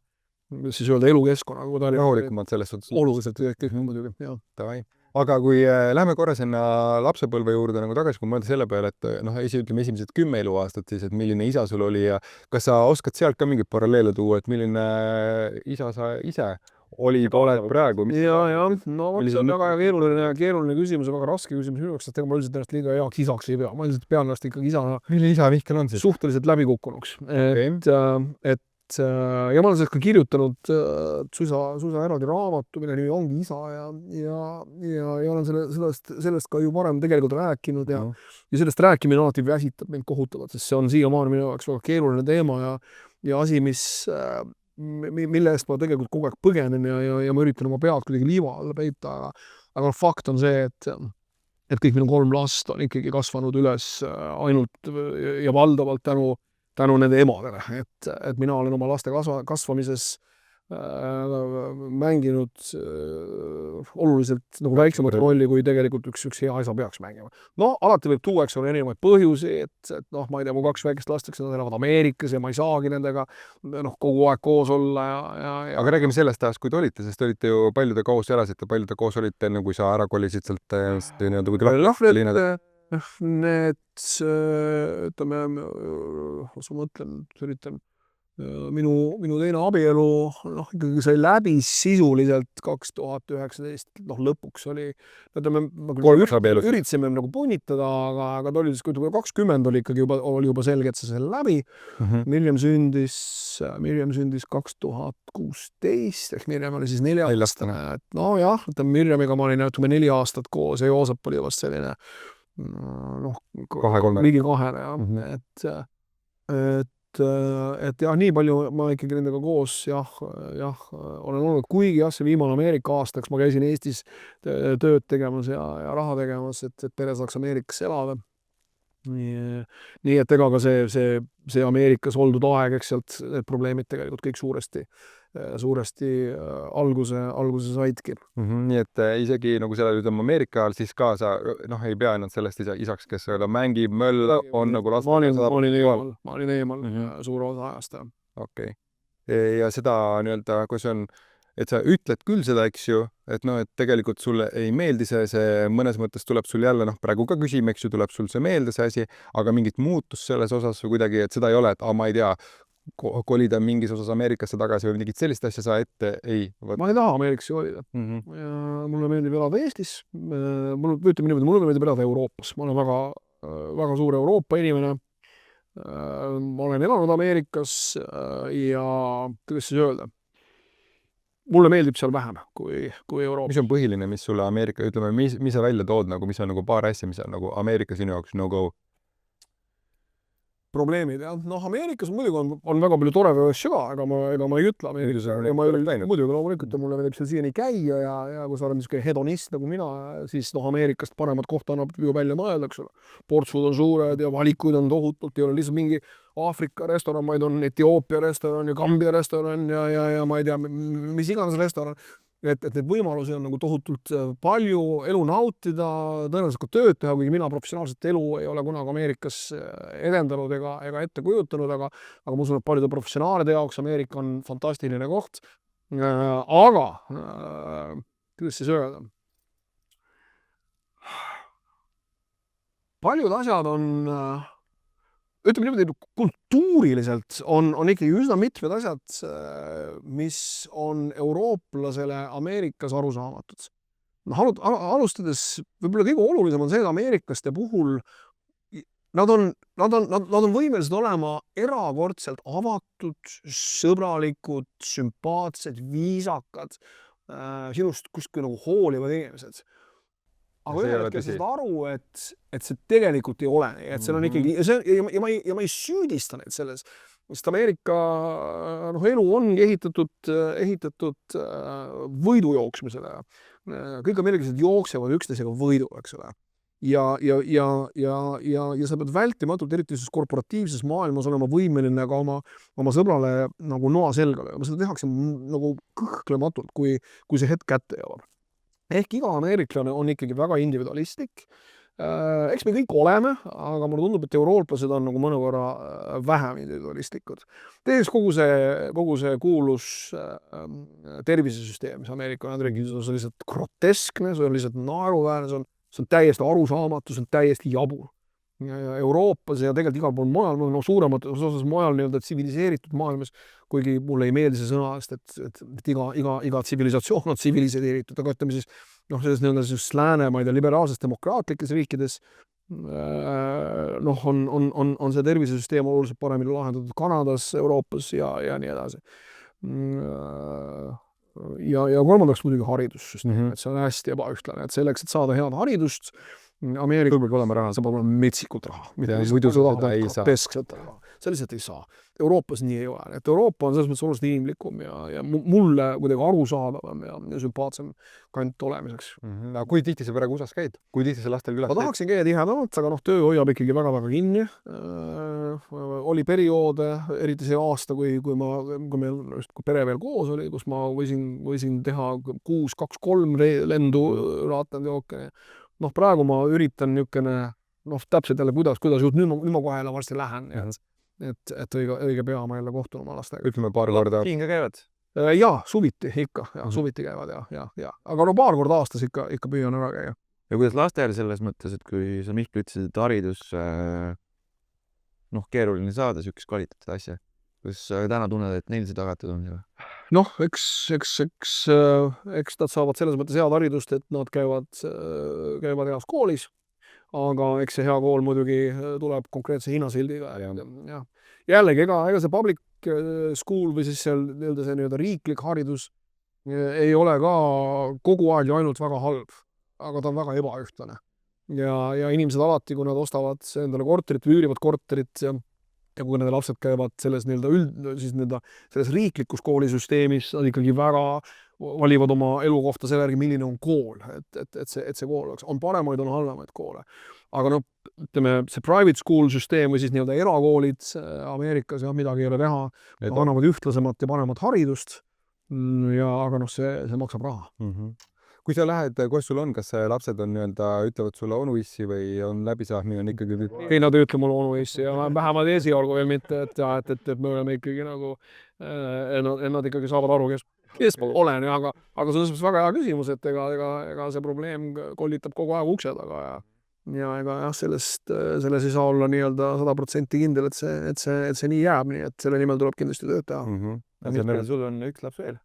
siis öelda elukeskkonna. Rahulikumad selles suhtes. Oluliselt kõik muidugi, jah. Davai. Aga kui lähme korra sinna lapsepõlve juurde nagu tagasi, kui mõelda selle peale, et ütleme esimesed 10 eluaastat siis, et milline isa sul oli ja kas sa oskad sealt ka mingit paralleele tuua, et milline isa sa ise olid, oled praegu? Ja, no see on väga keeruline küsimus ja väga raske küsimus minu jaoks, sest ega ma üldiselt ennast liiga heaks isaks ei pea. Ma üldiselt pean ennast ikkagi isana. Milline isa Mihkel on siis? Suhteliselt läbikukkunuks. Ja ma olen sellest ka kirjutanud suisa eraldi raamatu, mille nimi ongi Isa ja olen sellest ka ju varem tegelikult rääkinud ja sellest rääkimine alati väsitab mind kohutavalt, sest see on siiamaani minu jaoks väga keeruline teema ja asi, mille eest ma tegelikult kogu aeg põgenen ja ma üritan oma pead kuidagi liiva alla peita, aga fakt on see, et kõik minu 3 last on ikkagi kasvanud üles ainult ja valdavalt tänu nende emadele, et mina olen oma laste kasvamises mänginud oluliselt nagu väiksemat rolli, kui tegelikult üks hea isa peaks mängima. No alati võib tuua, eks ole, erinevaid põhjusi, et ma ei tea, mu 2 väikest last, nad elavad Ameerikas ja ma ei saagi nendega kogu aeg koos olla ja Aga räägime sellest ajast, kui te olite, sest te olite ju paljude koos elasite, paljude koos olite enne, kui sa ära kolisid sealt ütleme, ma mõtlen, minu teine abielu ikkagi sai läbi sisuliselt 2019 lõpuks oli, üritasime nagu punnitada, aga ta oli siis, kui 20 oli ikkagi juba selge, et see sai läbi. Mirjam sündis 2016, ehk Mirjam oli siis 4-aastane. No jah, Mirjamiga ma olin 4 aastat koos ja Joosep oli vast selline ligi 2, jah. Et jah, nii palju ma ikkagi nendega koos olen olnud, kuigi jah, see viimane Ameerika aastaks ma käisin Eestis tööd tegemas ja raha tegemas, et pere saaks Ameerikas elada. Nii et ega ka see Ameerikas oldud aeg, eks sealt need probleemid tegelikult kõik suuresti alguse saidki. Nii et isegi nagu sellel Ameerika ajal siis ka sa ei pea ennast sellest isaks, kes mängib, möll on nagu ma olin eemal suure osa ajast. Okei. Ja seda kui see on, et sa ütled küll seda, eks ju, et tegelikult sulle ei meeldi see mõnes mõttes tuleb sul jälle, praegu ka küsime, eks ju, tuleb sul see meelde see asi, aga mingit muutust selles osas või kuidagi, et seda ei ole, et ma ei tea, kolida mingis osas Ameerikasse tagasi või mingit sellist asja sa ette ei võtta. Ma ei taha Ameerikasse kolida. Ja mulle meeldib elada Eestis. Mulle meeldib elada Euroopas. Ma olen väga suur Euroopa inimene. Ma olen elanud Ameerikas ja kuidas siis öelda? Mulle meeldib seal vähem kui Euroopas. Mis on põhiline, mis sulle Ameerika, ütleme, mis sa välja tood, mis on paar asja, mis on Ameerika sinu jaoks no-go? Probleemid, jah. Ameerikas muidugi on väga palju toredaid asju ka, ega ma ei ütle Ameerikas. Muidugi loomulikult mulle meeldib seal siiani käia ja kui sa oled niisugune hedonist nagu mina, siis Ameerikast paremat kohta annab ju välja mõelda, eks ole. Portsud on suured ja valikuid on tohutult, ei ole lihtsalt mingi Aafrika restoran, vaid on Etioopia restoran ja Gambia restoran ja ma ei tea, mis iganes restoran. et neid võimalusi on nagu tohutult palju, elu nautida, tõenäoliselt ka tööd teha, kuigi mina professionaalset elu ei ole kunagi Ameerikas edendanud ega ette kujutanud, aga ma usun, et paljude professionaalide jaoks Ameerika on fantastiline koht. Aga kuidas siis öelda? Paljud asjad on ütleme niimoodi, kultuuriliselt on ikkagi üsna mitmed asjad, mis on eurooplasele Ameerikas arusaamatud. Alustades võib-olla kõige olulisem on see, et ameeriklaste puhul nad on võimelised olema erakordselt avatud, sõbralikud, sümpaatsed, viisakad, sinust kuskil nagu hoolivad inimesed. Aga ühel hetkel saad aru, et see tegelikult ei ole nii, et seal on ikkagi, ja ma ei süüdista neid selles, sest Ameerika elu ongi ehitatud võidujooksmisele. Kõik ameeriklased jooksevad üksteisega võidu, eks ole. Ja sa pead vältimatult, eriti selles korporatiivses maailmas olema võimeline ka oma sõbrale nagu noa selga lööma. Seda tehakse nagu kõhklematult, kui see hetk kätte jõuab. Ehk iga ameeriklane on ikkagi väga individualistlik. Eks me kõik oleme, aga mulle tundub, et eurooplased on nagu mõnevõrra vähem individualistlikud. Teiseks kogu see kuulus tervisesüsteem, mis Ameerika Ühendriikides on lihtsalt groteskne, see on lihtsalt naeruväärne, see on täiesti arusaamatu, see on täiesti jabur. Ja Euroopas ja tegelikult igal pool mujal, suuremates osas mujal nii-öelda tsiviliseeritud maailmas, kuigi mulle ei meeldi see sõna, et iga tsivilisatsioon on tsiviliseeritud, aga ütleme siis selles nii-öelda lääne, ma ei tea, liberaalses demokraatlikes riikides on see tervisesüsteem oluliselt paremini lahendatud Kanadas, Euroopas ja nii edasi. Ja kolmandaks muidugi haridussüsteem, et see on hästi ebaühtlane, et selleks, et saada head haridust, Ameerika peab olema raha, saab olema metsikult raha. Muidu seda ei saa. See lihtsalt ei saa. Euroopas nii ei ole. Et Euroopa on selles mõttes oluliselt inimlikum ja mulle kuidagi arusaadavam ja sümpaatsem kant olemiseks. Aga kui tihti sa praegu USA-s käid? Kui tihti sa lastel külas ma tahaksin käia tihedamalt, aga töö hoiab ikkagi väga-väga kinni. Oli perioode, eriti see aasta, kui pere veel koos oli, kus ma võisin teha 6-2-3 lendu Atlandi ookeani. Praegu ma üritan niisugune, täpselt jälle kuidas just nüüd ma kohe jälle varsti lähen, et õige pea ma jälle kohtun oma lastega. Ütleme paar korda. Siin ka käivad? Jaa, suviti ikka, suviti käivad ja. Aga paar korda aastas ikka püüan ära käia. Ja kuidas lastel selles mõttes, et kui sa Mihkel ütlesid, et haridus keeruline saada niisugust kvaliteetset asja, kus täna tunned, et neil see tagatud on? Eks nad saavad selles mõttes head haridust, et nad käivad heas koolis, aga eks see hea kool muidugi tuleb konkreetse hinnasildiga. Ja. Jällegi, ega see public school või siis see nii-öelda riiklik haridus ei ole ka kogu aeg ja ainult väga halb, aga ta on väga ebaühtlane. Ja inimesed alati, kui nad ostavad endale korterit või üürivad korterit ja kui nende lapsed käivad selles selles riiklikus koolisüsteemis, nad ikkagi väga valivad oma elukohta selle järgi, milline on kool, et see kool oleks. On paremaid, on halvemaid koole. Aga ütleme, see private school süsteem või siis nii-öelda erakoolid Ameerikas midagi ei ole teha, annavad ühtlasemat ja paremat haridust, aga see maksab raha. Kui sa lähed, kus sul on, kas lapsed on ütlevad sulle onuissi või on läbisaamine on ikkagi... Ei, nad ei ütle mulle onuissi ja vähemalt esialgu veel mitte, et me oleme ikkagi nagu, nad ikkagi saavad aru, kes ma olen, aga see on väga hea küsimus, et ega see probleem kollitab kogu aeg ukse taga ja selles ei saa olla nii-öelda 100% kindel, et see nii jääb, nii et selle nimel tuleb kindlasti tööd teha. Sul on üks laps veel?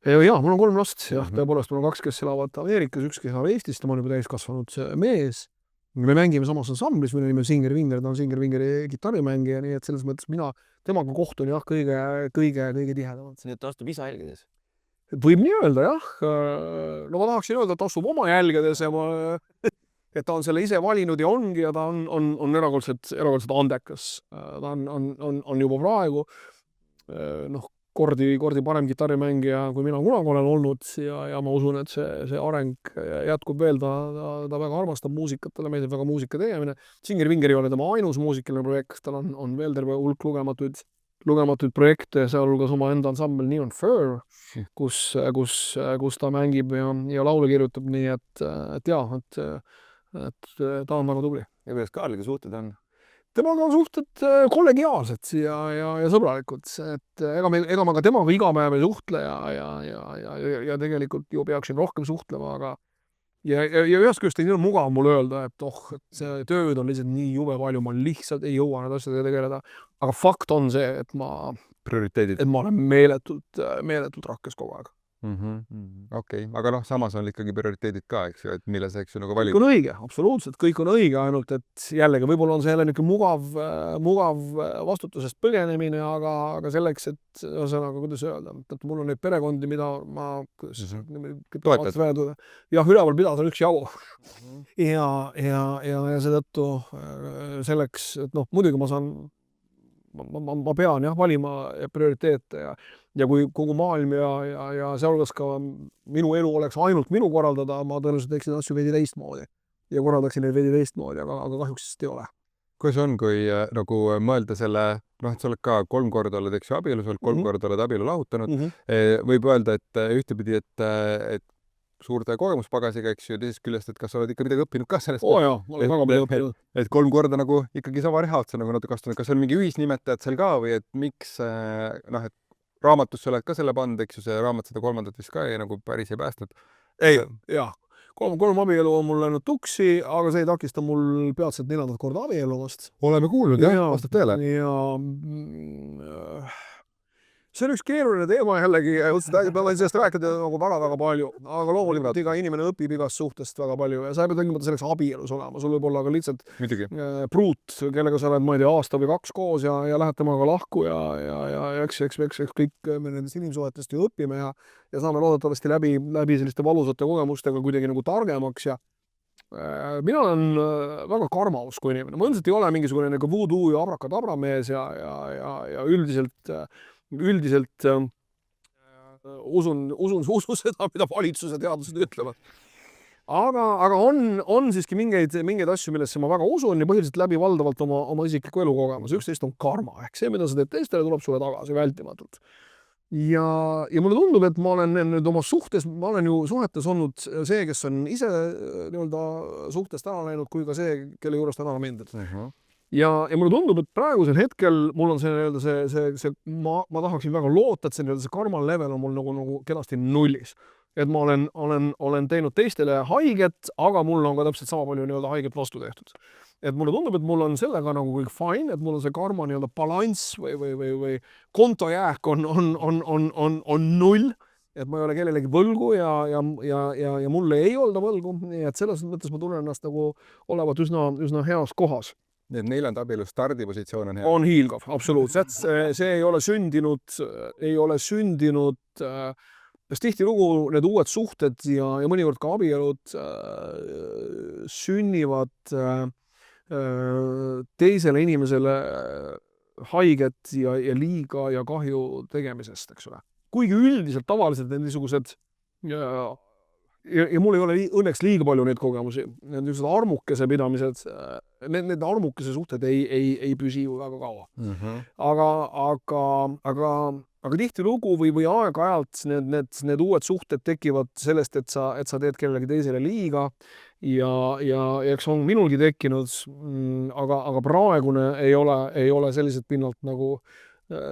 Jaa, mul on 3 last, tõepoolest mul on 2, kes elavad Ameerikas, üks, kes elab Eestis, ta on juba täiskasvanud mees. Me mängime samas ansamblis, mille nimi on Singer Vinger, ta on Singer Vingeri kitarrimängija, nii et selles mõttes mina temaga kohtun kõige tihedamalt. Nii et ta astub isa jälgedes? Võib nii öelda, jah. Ma tahaksin öelda, et ta astub oma jälgedes ja et ta on selle ise valinud ja ongi ja ta on erakordselt andekas. Ta on juba praegu kordi parem kitarrimängija, kui mina kunagi olen olnud ja ma usun, et see areng jätkub veel, ta väga armastab muusikat, talle meeldib väga muusika tegemine. Singer Vinger ei ole tema ainus muusikaline projekt, tal on veel terve hulk lugematuid lugematuid projekte, sealhulgas oma enda ansambel Neon Fur, kus ta mängib ja laule kirjutab, nii et jah, et ta on väga tubli. Ja kuidas Kaarliga suhted on? Temaga on suhted kollegiaalsed ja sõbralikud, et ega ma ka temaga iga päev ei suhtle ja tegelikult ju peaksin rohkem suhtlema, aga ja ühest küljest ei ole mugav mul öelda, et et see tööd on lihtsalt nii jube palju, ma lihtsalt ei jõua nende asjadega tegeleda. Aga fakt on see, et ma prioriteedid. olen meeletult rakkes kogu aeg. Okei, aga samas on ikkagi prioriteedid ka, eks ju, et mille sa, eks ju, nagu valid. Kõik on õige, absoluutselt, kõik on õige, ainult et jällegi võib-olla on see jälle niisugune mugav vastutusest põgenemine, aga selleks, et ühesõnaga, kuidas öelda, et mul on neid perekondi, mida ma Toetad. jah, üleval pidada on üks jagu. ja seetõttu selleks, et muidugi ma pean jah valima prioriteete ja kui kogu maailm ja sealhulgas ka minu elu oleks ainult minu korraldada, ma tõenäoliselt teeksin asju veidi teistmoodi ja korraldaksin neid veidi teistmoodi, aga kahjuks ei ole. Kuidas on, kui nagu mõelda selle, et sa oled ka 3 korda oled, eks ju, abielus, 3 korda oled abielu lahutanud, võib öelda, et ühtepidi, et suurde kogemuspagasiga, eks ju, teisest küljest, et kas sa oled ikka midagi õppinud ka sellest? Jaa, ma olen väga palju õppinud. Et 3 korda nagu ikkagi sama reha otsa nagu natuke astunud, kas on mingi ühisnimetajad seal ka või et miks, et raamatus sa oled ka selle pannud, eks ju, see raamat 3. vist ka nagu päris ei päästnud. Ei, jah. 3 abielu on mul läinud tuksi, aga see ei takista mul peatselt 4. korda abielumast. Oleme kuulnud, jah, vastab tõele. Ja see on üks keeruline teema jällegi, ma võin sellest rääkida nagu väga palju, aga loomulikult iga inimene õpib igast suhtest väga palju ja sa ei pea tingimata selleks abielus olema, sul võib olla ka lihtsalt pruut, kellega sa oled, ma ei tea, aasta või 2 koos ja lähed temaga lahku ja eks kõik me nendest inimsuhetest ju õpime ja saame loodetavasti läbi selliste valusate kogemustega kuidagi nagu targemaks ja mina olen väga karmausku inimene, ma ilmselt ei ole mingisugune nagu voodoo ja abrakadabra mees ja üldiselt usun seda, mida valitsuse teadlased ütlevad. Aga on siiski mingeid asju, millesse ma väga usun ja põhiliselt läbi valdavalt oma isikliku elukogemus. Üks teist on karma, ehk see, mida sa teed teistele, tuleb sulle tagasi vältimatult. Ja mulle tundub, et ma olen nüüd oma suhtes, ma olen ju suhetes olnud see, kes on ise suhtest ära läinud, kui ka see, kelle juurest on ära mindud. Ja mulle tundub, et praegusel hetkel mul on see ma tahaksin väga loota, et see karma level on mul nagu kenasti nullis. Et ma olen teinud teistele haiget, aga mul on ka täpselt sama palju haiget vastu tehtud. Et mulle tundub, et mul on sellega nagu kõik fine, et mul on see karma balanss või kontojääk on 0, et ma ei ole kellelegi võlgu ja mulle ei olda võlgu, nii et selles mõttes ma tunnen ennast nagu olevat üsna heas kohas. Nii et 4. abielu stardipositsioon on hea? On hiilgav, absoluutselt. See ei ole sündinud, sest tihtilugu need uued suhted ja mõnikord ka abielud sünnivad teisele inimesele haiget ja liiga ja kahju tegemisest, eks ole. Kuigi üldiselt tavaliselt need niisugused ja mul ei ole õnneks liiga palju neid kogemusi. Need niisugused armukese pidamised, need armukese suhted ei püsi ju väga kaua. Aga tihtilugu või aeg-ajalt need uued suhted tekivad sellest, et sa teed kellelegi teisele liiga ja eks on minulgi tekkinud, aga praegune ei ole sellised pinnalt nagu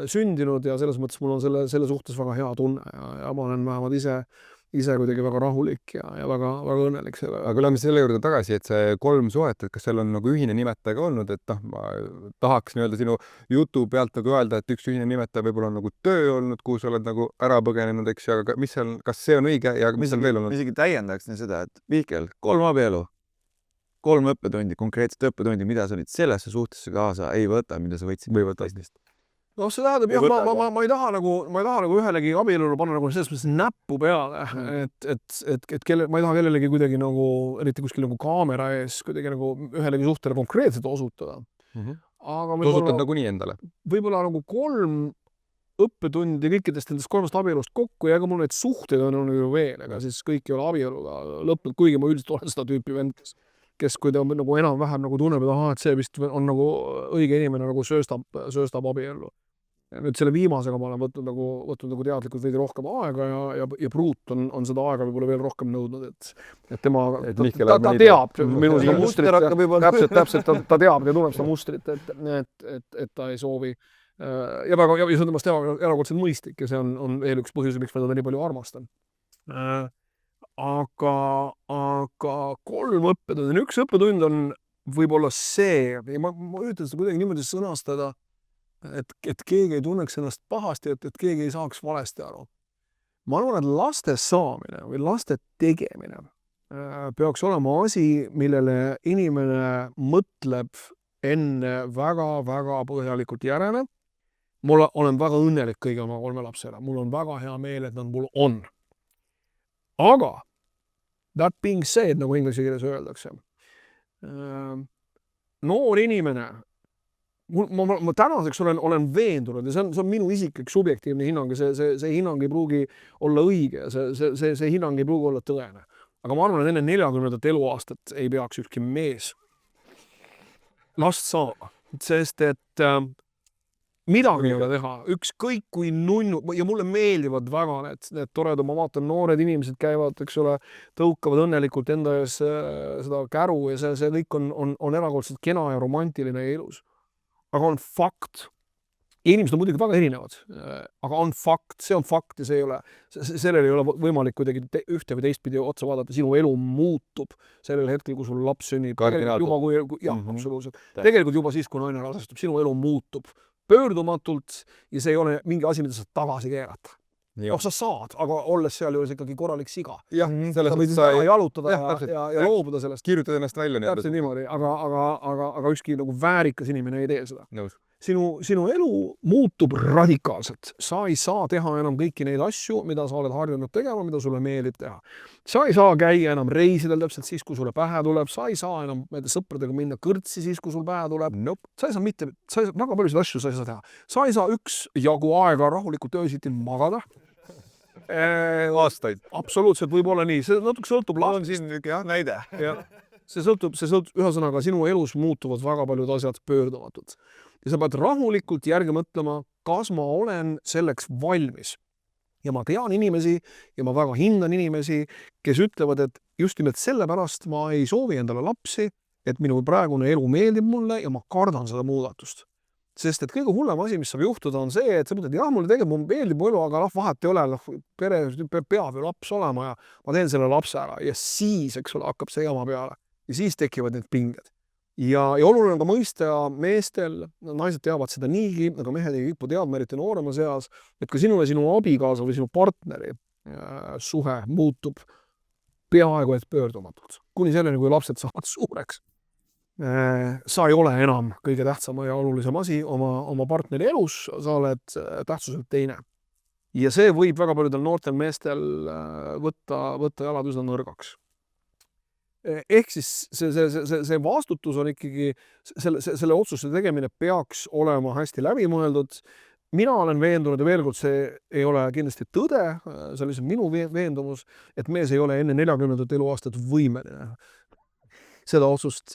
sündinud ja selles mõttes mul on selle suhtes väga hea tunne ja ma olen vähemalt ise kuidagi väga rahulik ja väga õnnelik selle. Aga lähme selle juurde tagasi, et see 3 suhet, et kas seal on nagu ühine nimetaja ka olnud, et ma tahaks sinu jutu pealt nagu öelda, et üks ühine nimetaja võib-olla on nagu töö olnud, kuhu sa oled nagu ära põgenenud, eks ju, aga kas see on õige ja mis on veel olnud? Isegi täiendaks seda, et Mihkel, 3 abielu, 3 õppetundi, konkreetset õppetundi, mida sa nüüd sellesse suhtesse kaasa ei võta, mida sa võtsid või võtad teist? See tähendab, jah, ma ei taha nagu ühelegi abielule panna nagu selles mõttes näppu peale, et ma ei taha kellelegi kuidagi nagu, eriti kuskil nagu kaamera ees, kuidagi nagu ühelegi suhtele konkreetselt osutada. Osutad nagu nii endale? Võib-olla nagu 3 õppetundi kõikidest nendest 3 abielust kokku ja ega mul neid suhteid on ju veel, ega siis kõik ei ole abieluga lõpnud, kuigi ma üldiselt olen seda tüüpi vend, kes kui ta nagu enam-vähem nagu tunneb, et see vist on nagu õige inimene nagu sööstab abiellu. Nüüd selle viimasega ma olen võtnud nagu teadlikult veidi rohkem aega ja Pruut on seda aega võib-olla veel rohkem nõudnud, et tema, ta teab minu seda mustrit, täpselt, ta teab ja tunneb seda mustrit, et ta ei soovi ja väga, ja see on temast erakordselt mõistlik ja see on veel üks põhjus, miks ma teda nii palju armastan. Aga 3 õppetundi, üks õppetund on võib-olla see, ma üritan seda kuidagi niimoodi sõnastada, et keegi ei tunneks ennast pahasti, et keegi ei saaks valesti aru. Ma arvan, et laste saamine või laste tegemine peaks olema asi, millele inimene mõtleb enne väga-väga põhjalikult järele. Ma olen väga õnnelik kõigi oma 3 lapsele. Mul on väga hea meel, et nad mul on. Aga that being said, nagu inglise keeles öeldakse, noor inimene, ma tänaseks olen veendunud ja see on minu isiklik subjektiivne hinnang ja see hinnang ei pruugi olla õige, see hinnang ei pruugi olla tõene. Aga ma arvan, et enne 40. eluaastat ei peaks ükski mees last saama, sest et midagi ei ole teha, ükskõik kui nunnu, ja mulle meeldivad väga need toredad, ma vaatan, noored inimesed käivad, eks ole, tõukavad õnnelikult enda ees seda käru ja see kõik on erakordselt kena ja romantiline ja ilus. Aga on fakt. Inimesed on muidugi väga erinevad, aga on fakt, see on fakt ja sellel ei ole võimalik kuidagi ühte või teistpidi otsa vaadata, sinu elu muutub sellel hetkel, kui sul laps sünnib. Absoluutselt. Tegelikult juba siis, kui naine rasestub, sinu elu muutub pöördumatult ja see ei ole mingi asi, mida sa tagasi keerata. Sa saad, aga olles seal juures ikkagi korralik siga. Jah, selles mõttes sa jalutada ja loobuda sellest. Kirjutada ennast välja. Täpselt niimoodi, aga ükski nagu väärikas inimene ei tee seda. Nõus. Sinu elu muutub radikaalselt. Sa ei saa teha enam kõiki neid asju, mida sa oled harjunud tegema, mida sulle meeldib teha. Sa ei saa käia enam reisidel täpselt siis, kui sulle pähe tuleb. Sa ei saa enam sõpradega minna kõrtsi siis, kui sul pähe tuleb. Nope. Sa ei saa väga paljusid asju sa ei saa teha. Sa ei saa üks jagu aega rahulikult öösiti magada. Aastaid. Absoluutselt võib olla nii. See natuke sõltub on siin näide. See sõltub ühesõnaga, sinu elus muutuvad väga paljud asjad pöördumatud. Ja sa pead rahulikult järgi mõtlema, kas ma olen selleks valmis. Ja ma tean inimesi ja ma väga hindan inimesi, kes ütlevad, et just nimelt sellepärast ma ei soovi endale lapsi, et minu praegune elu meeldib mulle ja ma kardan seda muudatust. Sest et kõige hullem asi, mis saab juhtuda, on see, et sa mõtled, jah, mulle tegelikult meeldib mu elu, aga vahet ei ole, pere peab ju laps olema ja ma teen selle lapse ära ja siis, eks ole, hakkab see jama peale ja siis tekivad need pinged. Ja oluline on ka mõista meestel, naised teavad seda niigi, aga mehed ei kipu teadma eriti noorema seas, et kui sinule sinu abikaasa või sinu partneri suhe muutub peaaegu et pöördumatult, kuni selleni, kui lapsed saavad suureks. Sa ei ole enam kõige tähtsam ja olulisem asi oma partneri elus, sa oled tähtsuselt teine. Ja see võib väga paljudel noortel meestel võtta jalad üsna nõrgaks. Ehk siis see vastutus on ikkagi, selle otsuse tegemine peaks olema hästi läbimõeldud. Mina olen veendunud ja veel kord see ei ole kindlasti tõde, see on lihtsalt minu veendumus, et mees ei ole enne 40. eluaastat võimeline seda otsust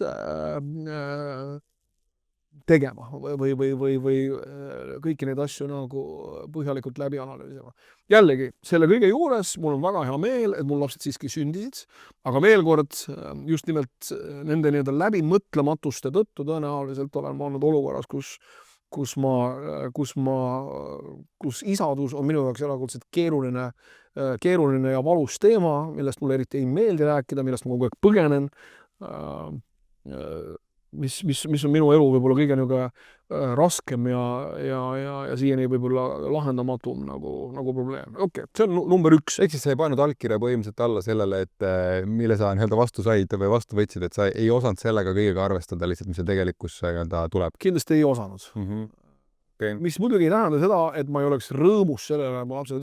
tegema või kõiki neid asju nagu põhjalikult läbi analüüsima. Jällegi, selle kõige juures mul on väga hea meel, et mul lapsed siiski sündisid, aga veel kord just nimelt nende läbimõtlematuste tõttu tõenäoliselt olen ma olnud olukorras, kus isadus on minu jaoks erakordselt keeruline ja valus teema, millest mulle eriti ei meeldi rääkida, millest ma kogu aeg põgenen, mis on minu elu võib-olla kõige raskem ja siiani võib-olla lahendamatum nagu probleem. Okei, see on number 1. Ehk siis sa ei pannud allkirja põhimõtteliselt alla sellele, et mille sa vastu said või vastu võtsid, et sa ei osanud sellega kõigega arvestada lihtsalt, mis see tegelikkus tuleb? Kindlasti ei osanud. Okay. Mis muidugi ei tähenda seda, et ma ei oleks rõõmus sellele, ma lapsed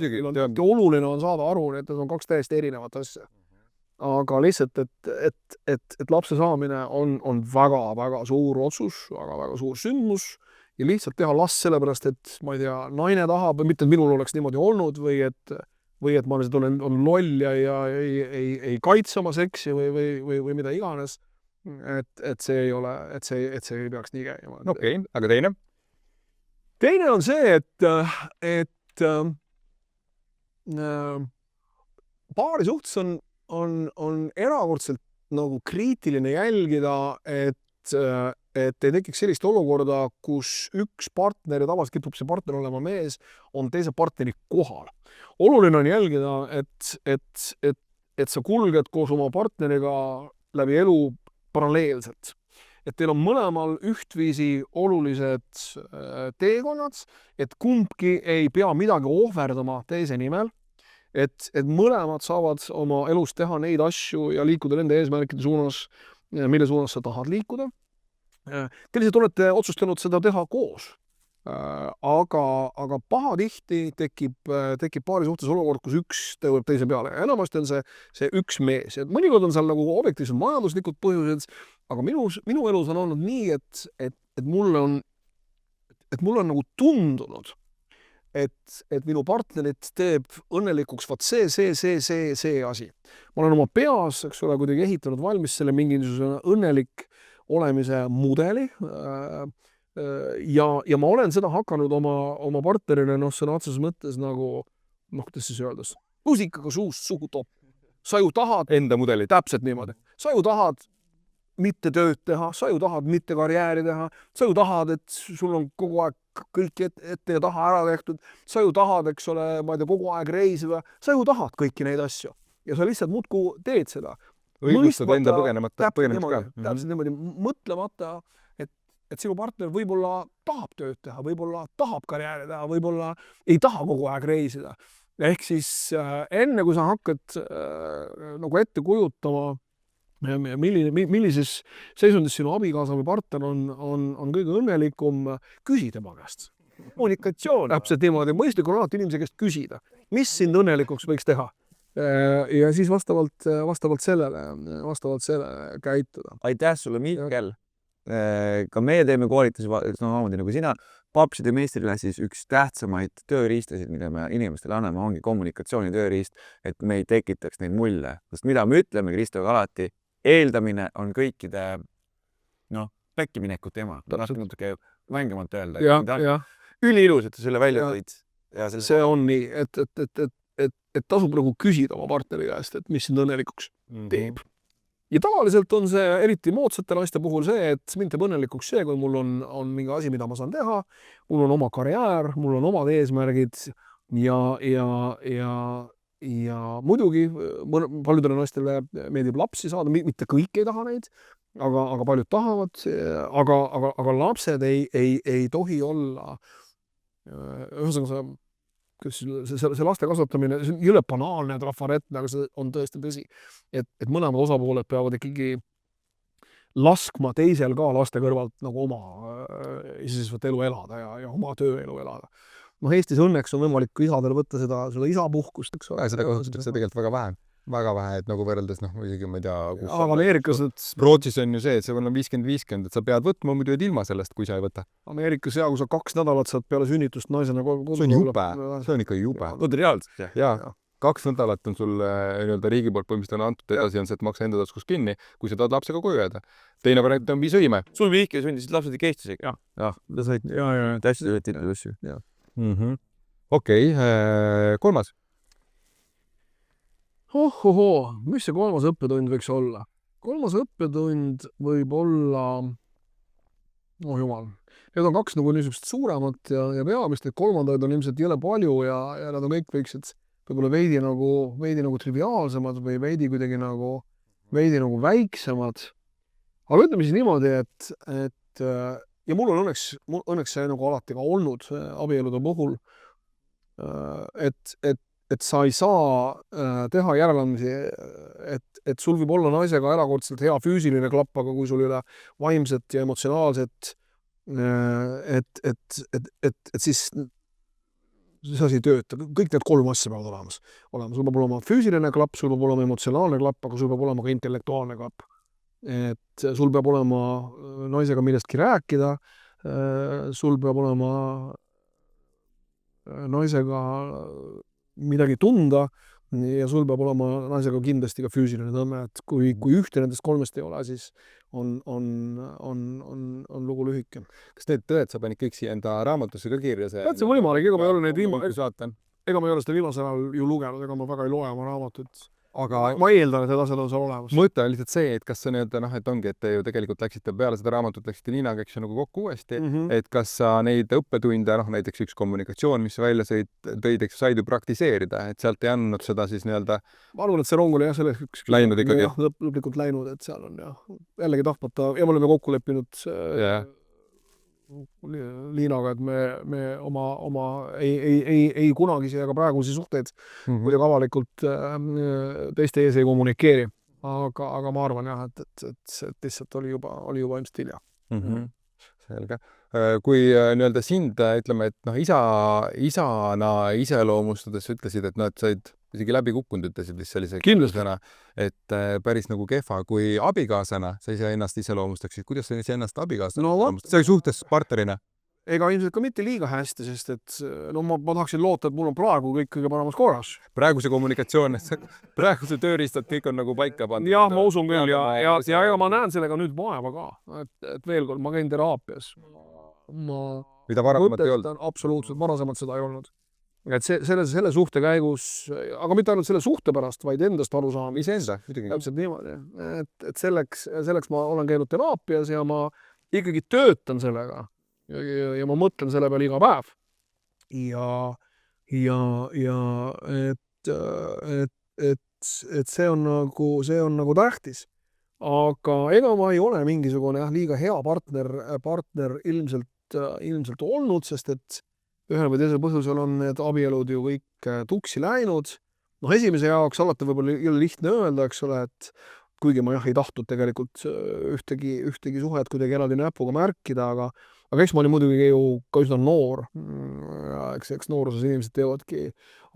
oluline on saada aru, et need on 2 täiesti erinevat asja. Aga lihtsalt, et lapse saamine on väga-väga suur otsus, väga-väga suur sündmus ja lihtsalt teha last sellepärast, et ma ei tea, naine tahab, mitte et minul oleks niimoodi olnud või et ma lihtsalt olen loll ja ei kaitse oma seksi või mida iganes, et see ei ole, et see ei peaks nii käima. Okei, aga teine? teine on see, et paari suhtes on erakordselt nagu kriitiline jälgida, et ei tekiks sellist olukorda, kus üks partner, ja tavaliselt kipub see partner olema mees, on teise partneri kohal. Oluline on jälgida, et sa kulged koos oma partneriga läbi elu paralleelselt. Et teil on mõlemal ühtviisi olulised teekonnad, et kumbki ei pea midagi ohverdama teise nimel, et mõlemad saavad oma elus teha neid asju ja liikuda nende eesmärkide suunas, mille suunas sa tahad liikuda. Te lihtsalt olete otsustanud seda teha koos. Aga pahatihti tekib paari suhtes olukord, kus üks tõueb teise peale. Ja enamasti on see üks mees. Et mõnikord on seal nagu objektiivsed majanduslikud põhjused, aga minu elus on olnud nii, et mulle on nagu tundunud, et minu partnerit teeb õnnelikuks vaat see asi. Ma olen oma peas, eks ole, kuidagi ehitanud valmis selle mingisuguse õnnelik olemise mudeli ja ma olen seda hakanud oma partnerile sõna otseses mõttes nagu, kuidas siis öeldes, pusikaga suust suhu topp. Sa ju tahad enda mudelit. Täpselt niimoodi. Sa ju tahad mitte tööd teha, sa ju tahad mitte karjääri teha, sa ju tahad, et sul on kogu aeg kõik ette ja taha ära tehtud, sa ju tahad, eks ole, ma ei tea, kogu aeg reisida, sa ju tahad kõiki neid asju ja sa lihtsalt muudkui teed seda. Õigustad enda põgenemist ka. Täpselt niimoodi, mõtlemata, et sinu partner võib-olla tahab tööd teha, võib-olla tahab karjääri teha, võib-olla ei taha kogu aeg reisida. Ehk siis enne, kui sa hakkad nagu ette kujutama, millises seisundis sinu abikaasa või partner on kõige õnnelikum, küsi tema käest. Kommunikatsioon. Täpselt niimoodi, mõistlik on alati inimese käest küsida, mis sind õnnelikuks võiks teha. Ja siis vastavalt sellele käituda. Aitäh sulle, Mihkel. Ka meie teeme koolitusi, samamoodi nagu sina. Papside meistriklassis üks tähtsamaid tööriistasid, mida me inimestele anname, ongi kommunikatsiooni tööriist, et me ei tekitaks neid mulje. Sest mida me ütleme Kristoga alati, eeldamine on kõikide päkkiminekut tema. Natuke vängemalt öelda. Üliilus, et sa selle välja tõid. See on nii, et tasub nagu küsida oma partneri käest, et mis sind õnnelikuks teeb. Ja tavaliselt on see eriti moodsate naiste puhul see, et mind teeb õnnelikuks see, kui mul on mingi asi, mida ma saan teha, mul on oma karjäär, mul on omad eesmärgid ja muidugi paljudele naistele meeldib lapsi saada, mitte kõik ei taha neid, aga paljud tahavad, aga lapsed ei tohi olla, ühesõnaga see laste kasvatamine, see on jõle banaalne ja trafaretne, aga see on tõesti tõsi, et mõlemad osapooled peavad ikkagi laskma teisel ka laste kõrvalt nagu oma iseseisvat elu elada ja oma tööelu elada. Eestis õnneks on võimalik isadel võtta seda isapuhkust, eks ole. Seda kasutatakse tegelikult väga vähe, et nagu võrreldes, isegi ma ei tea, aga Ameerikas Rootsis on ju see, et see on 50-50, et sa pead võtma muidu ilma sellest, kui sa ei võta. Ameerikas kui sa 2 nädalat saad peale sünnitust naisena see on jube, see on ikka jube. Reaalselt, jah. 2 nädalat on sul riigi poolt põhimõtteliselt antud edasi, on see, et maksa enda taskus kinni, kui sa tahad lapsega koju jääda. Teine variant on viisõime. Sul Mihkel sündisid lapsed ikka Eestis, ikka? Jah, täiesti. Okei, 3. Mis see 3. õppetund võiks olla? 3. õppetund võib olla, jumal, need on 2 nagu niisugust suuremat ja peamist, et 3. on ilmselt jõle palju ja nad on kõik võiksed võib-olla veidi nagu triviaalsemad või veidi kuidagi nagu väiksemad. Aga ütleme siis niimoodi, et ja mul on õnneks see nagu alati ka olnud abielude puhul, et sa ei saa teha järeleandmisi, et sul võib olla naisega erakordselt hea füüsiline klapp, aga kui sul ei ole vaimset ja emotsionaalset, et siis see asi ei tööta. Kõik need 3 asja peavad olema. Sul peab olema füüsiline klapp, sul peab olema emotsionaalne klapp, aga sul peab olema ka intellektuaalne klapp. Et sul peab olema naisega millestki rääkida, sul peab olema naisega midagi tunda ja sul peab olema naisega kindlasti ka füüsiline tõmme, et kui ühte nendest kolmest ei ole, siis on lugu lühike. Kas need tõed sa panid kõik siia enda raamatusse ka kirja? Tead, see võimalik, ega ma ei ole neid saatan. ega ma ei ole seda viimasel ajal ju lugenud, ega ma väga ei loe oma raamatut. Aga Ma eeldan, et need asjad on seal olemas. mõte on lihtsalt see, et kas sa nii-öelda et ongi, et te ju tegelikult läksite peale seda raamatut, läksite Liinaga, eks ju, nagu kokku uuesti, et kas sa neid õppetunde, näiteks üks kommunikatsioon, mis välja tõid, eks said ju praktiseerida, et sealt ei andnud seda siis nii-öelda Ma arvan, et see rong oli jah, selleks läinud ikkagi. Lõplikult läinud, et seal on jällegi tahtmata ja me oleme kokku leppinud Liinaga, et me oma ei kunagisi ega praegusi suhteid kuidagi avalikult teiste ees ei kommunikeeri. Aga ma arvan jah, et lihtsalt oli juba ilmselt hilja. Selge. Kui nii-öelda sind, ütleme, et isana iseloomustades ütlesid, et et said isegi läbi kukkunud, ütlesid vist sellise Kindlasti. et päris nagu kehva, kui abikaasana sa ise ennast iseloomustaksid, kuidas sa ennast abikaasana iseloomustad? See oli suhtes partnerina. Ega ilmselt ka mitte liiga hästi, sest et ma tahaksin loota, et mul on praegu kõik kõige paremas korras. Praeguse kommunikatsioon, praeguse tööriistad, kõik on nagu paika pandud. Jah, ma usun küll ja ma näen sellega nüüd vaeva ka, et veel kord, ma käin teraapias. Mida varasemalt ei olnud. Absoluutselt, varasemalt seda ei olnud. Et selle suhte käigus, aga mitte ainult selle suhte pärast, vaid endast arusaamist. Iseenda, muidugi. Täpselt niimoodi. Et selleks ma olen käinud teraapias ja ma ikkagi töötan sellega. Ja ma mõtlen selle peale iga päev. Et see on nagu tähtis. Aga ega ma ei ole mingisugune liiga hea partner ilmselt olnud, sest et ühel või teisel põhjusel on need abielud ju kõik tuksi läinud. Esimese jaoks alati võib-olla ei ole lihtne öelda, eks ole, et kuigi ma ei tahtnud tegelikult ühtegi suhet kuidagi eraldi näpuga märkida, aga eks ma olin muidugi ju ka üsna noor. Eks nooruses inimesed teevadki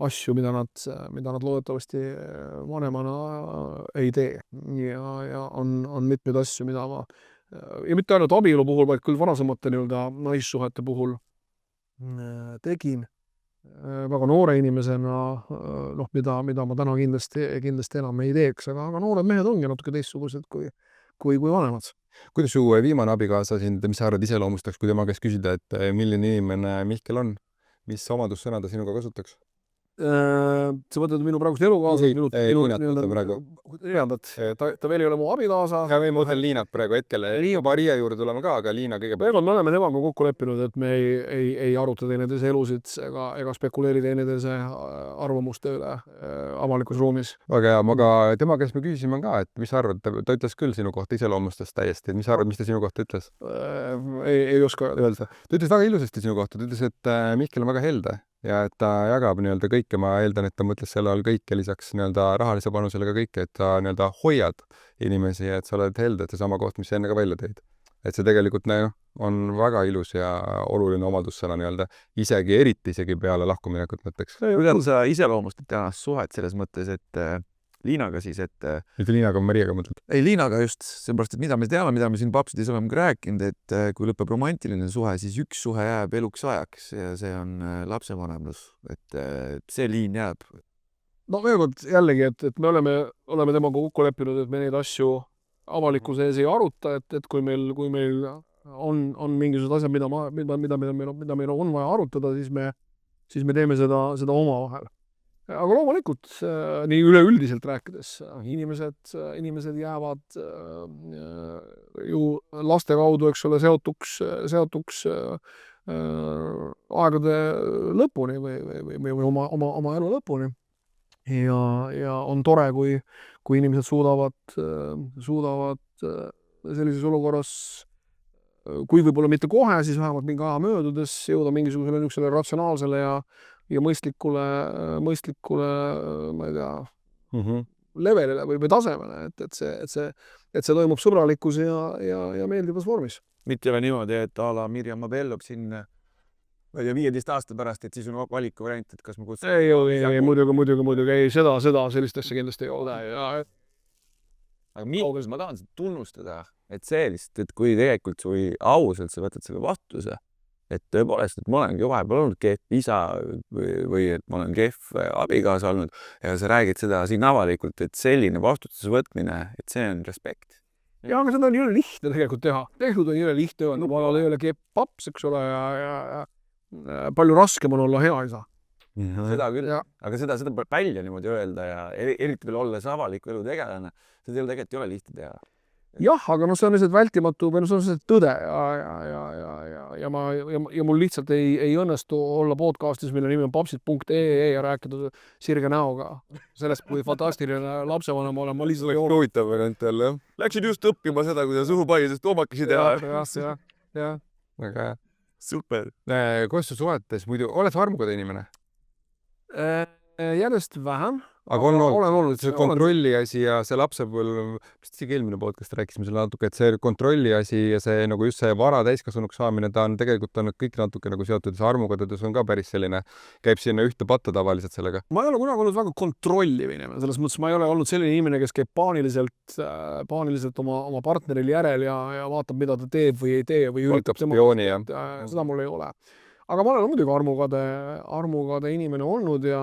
asju, mida nad loodetavasti vanemana ei tee. Ja on mitmeid asju, mida ma ja mitte ainult abielu puhul, vaid küll varasemate nii-öelda naissuhete puhul tegin väga noore inimesena, mida ma täna kindlasti enam ei teeks, aga noored mehed ongi natuke teistsugused kui vanemad. Kuidas su viimane abikaasa sind, mis sa arvad iseloomustaks, kui tema käest küsida, et milline inimene Mihkel on, mis omadussõna ta sinuga kasutaks? Sa mõtled minu praegust elukaaslat? Neljandad. Ta veel ei ole mu abikaasa. Ja ma mõtlen Liinat praegu hetkel. Maria juurde tuleme ka, aga Liina kõigepealt. Me oleme temaga kokku leppinud, et me ei aruta teineteise elusid ega spekuleeri teineteise arvamuste üle avalikus ruumis. Väga hea, aga tema käest me küsisime ka, et mis sa arvad, ta ütles küll sinu kohta iseloomustas täiesti, et mis sa arvad, mis ta sinu kohta ütles? Ei oska öelda. Ta ütles väga ilusasti sinu kohta, ta ütles, et Mihkel on väga helde ja et ta jagab nii-öelda kõike, ma eeldan, et ta mõtles selle all kõike lisaks nii-öelda rahalise panusele ka kõike, et sa nii-öelda hoiad inimesi ja et sa oled helde, et seesama koht, mis sa enne ka välja tõid. Et see tegelikult on väga ilus ja oluline omadussõna nii-öelda, eriti peale lahkuminekut mõtteks. Kuidas sa iseloomustad tänast suhet selles mõttes, et Liinaga siis, et mitte Liinaga, Mariaga mõtled? Ei, Liinaga just, seepärast, et mida me teame, mida me siin papsides oleme ka rääkinud, et kui lõpeb romantiline suhe, siis üks suhe jääb eluks ajaks ja see on lapsevanemlus, et see liin jääb. Veel kord jällegi, et me oleme temaga kokku leppinud, et me neid asju avalikkuse ees ei aruta, et kui meil on mingisugused asjad, mida meil on vaja arutada, siis me teeme seda omavahel. Aga loomulikult, nii üleüldiselt rääkides, inimesed jäävad ju laste kaudu, eks ole, seotuks aegade lõpuni või oma elu lõpuni. Ja on tore, kui inimesed suudavad sellises olukorras, kui võib-olla mitte kohe, siis vähemalt mingi aja möödudes jõuda mingisugusele niisugusele ratsionaalsele ja mõistlikule, ma ei tea, levelile või tasemele, et see toimub sõbralikus ja meeldivas vormis. Mitte ole niimoodi, et a la Mirjam abellub siin 15 aasta pärast, et siis on valikuvariant, et kas ma kutsun... Ei, muidugi, sellist asja kindlasti ei ole. Aga kuidas ma tahan seda tunnustada, et see lihtsalt, et kui tegelikult ausalt sa võtad selle vastuse et tõepoolest, et ma olengi vahepeal olnud kehv isa või et ma olen kehv abikaasa olnud ja sa räägid seda siin avalikult, et selline vastutuse võtmine, et see on respekt. Ja, aga seda on jõle lihtne tegelikult teha. Tehtud on jõle lihtne öelda, ma ei ole kehv paps, eks ole, ja palju raskem on olla hea isa. Seda küll, aga seda välja niimoodi öelda ja eriti veel olles avaliku elu tegelane, seda tegelikult ei ole lihtne teha. Jah, aga no see on lihtsalt vältimatu või no see on lihtsalt tõde ja mul lihtsalt ei õnnestu olla podcastis, mille nimi on papsid.ee ja rääkida sirge näoga sellest, kui fantastiline lapsevanem olen. Ma lihtsalt ei ole. Huvitav variant jälle, jah. Läksid just õppima seda, kuidas õhupallisest omakesi teha. Ja. Väga hea. Super. Kuidas sa suhetes muidu, oled sa armukade inimene? Järjest vähem. Aga on olnud see kontrolli asi ja see lapsepõlv, isegi eelmine podcast rääkisime selle natuke, et see kontrolli asi ja see nagu just see vara täiskasvanuks saamine, ta on tegelikult kõik natuke nagu seotud, see armukadedus on ka päris selline, käib sinna ühte patta tavaliselt sellega. Ma ei ole kunagi olnud väga kontrolliv inimene, selles mõttes ma ei ole olnud selline inimene, kes käib paaniliselt oma partneril järel ja vaatab, mida ta teeb või ei tee või üritab spiooni, ja. Seda mul ei ole. Aga ma olen muidugi armukade inimene olnud ja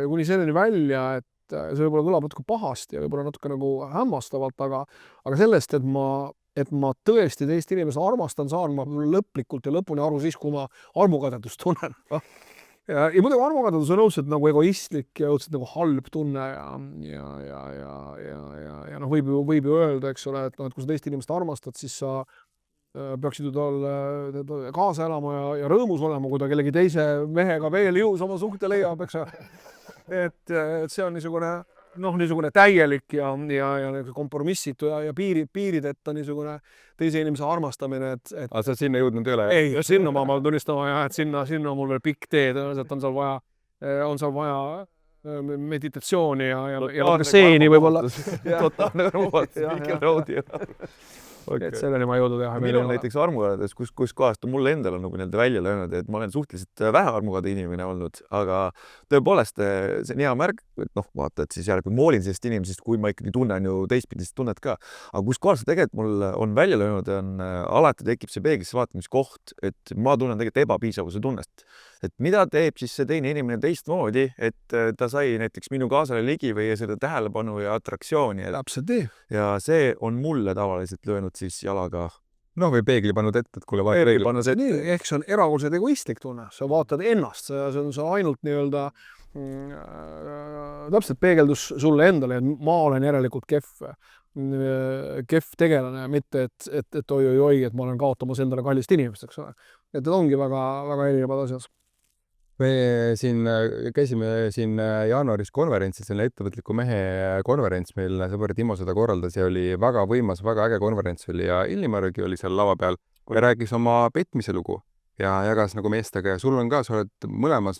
kuni selleni välja, et see võib-olla kõlab natuke pahasti ja võib-olla natuke nagu hämmastavalt, aga sellest, et ma tõesti teist inimest armastan, saan ma lõplikult ja lõpuni aru siis, kui ma armukadedust tunnen. Ja muidugi armukadedus on õudselt nagu egoistlik ja õudselt nagu halb tunne ja noh, võib ju öelda, eks ole, et kui sa teist inimest armastad, siis sa peaksid ju tal kaasa elama ja rõõmus olema, kui ta kellegi teise mehega veel jõus oma suhte leiab, eks. Et see on niisugune täielik ja kompromissitu ja piirideta niisugune teise inimese armastamine, et. Aga sa sinna jõudnud ei ole? Ei, sinna ma tunnistama ja, et sinna on mul veel pikk tee, tõenäoliselt on seal vaja meditatsiooni ja seeni võib-olla. Totaalne rõõmust, pikkel raudi. Okay. Et selleni ma jõudu teha. Meil on näiteks armukadades, kus kohast on mulle endale nagu välja löönud, et ma olen suhteliselt vähe armukade inimene olnud, aga tõepoolest see on hea märk, et noh, vaata, et siis järelikult ma hoolin sellest inimesest, kui ma ikkagi tunnen ju teistpidist tunnet ka. Aga kus kohas tegelikult mul on välja löönud, alati tekib see peeglisse vaatamiskoht, et ma tunnen tegelikult ebapiisavuse tunnest. Et mida teeb siis see teine inimene teistmoodi, et ta sai näiteks minu kaasale ligi või seda tähelepanu ja atraktsiooni. Täpselt nii. Ja see on mulle tavaliselt löönud siis jalaga. No või peegli pannud ette, et kuule vaata peegli. Ehk see on erakordselt egoistlik tunne. Sa vaatad ennast, see on ainult nii-öelda täpselt peegeldus sulle endale, et ma olen järelikult kehv tegelane, mitte et oi, et ma olen kaotamas endale kallist inimest, eks ole. Et ongi väga, väga erinevad asjad. Me siin käisime jaanuaris konverentsil, selline ettevõtliku mehe konverents, meil sõber Timo seda korraldas ja oli väga võimas, väga äge konverents oli ja Illimargi oli seal lava peal ja rääkis oma petmise lugu ja jagas nagu meestega ja sul on ka, sa oled mõlemas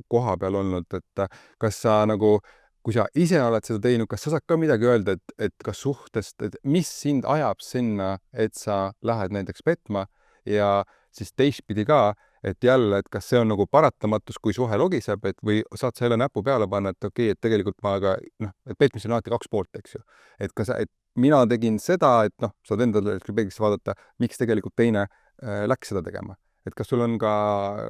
koha peal olnud, et kas sa nagu, kui sa ise oled seda teinud, kas sa saad ka midagi öelda, et kas suhtest, et mis sind ajab sinna, et sa lähed näiteks petma ja siis teistpidi ka, et jälle, et kas see on nagu paratamatus, kui suhe logiseb, et või saad sa jälle näpu peale panna, et okei, et tegelikult ma aga, et petmis on alati kaks poolt, eks ju. Et mina tegin seda, et saad endale peeglisse vaadata, miks tegelikult teine läks seda tegema. Et kas sul on ka,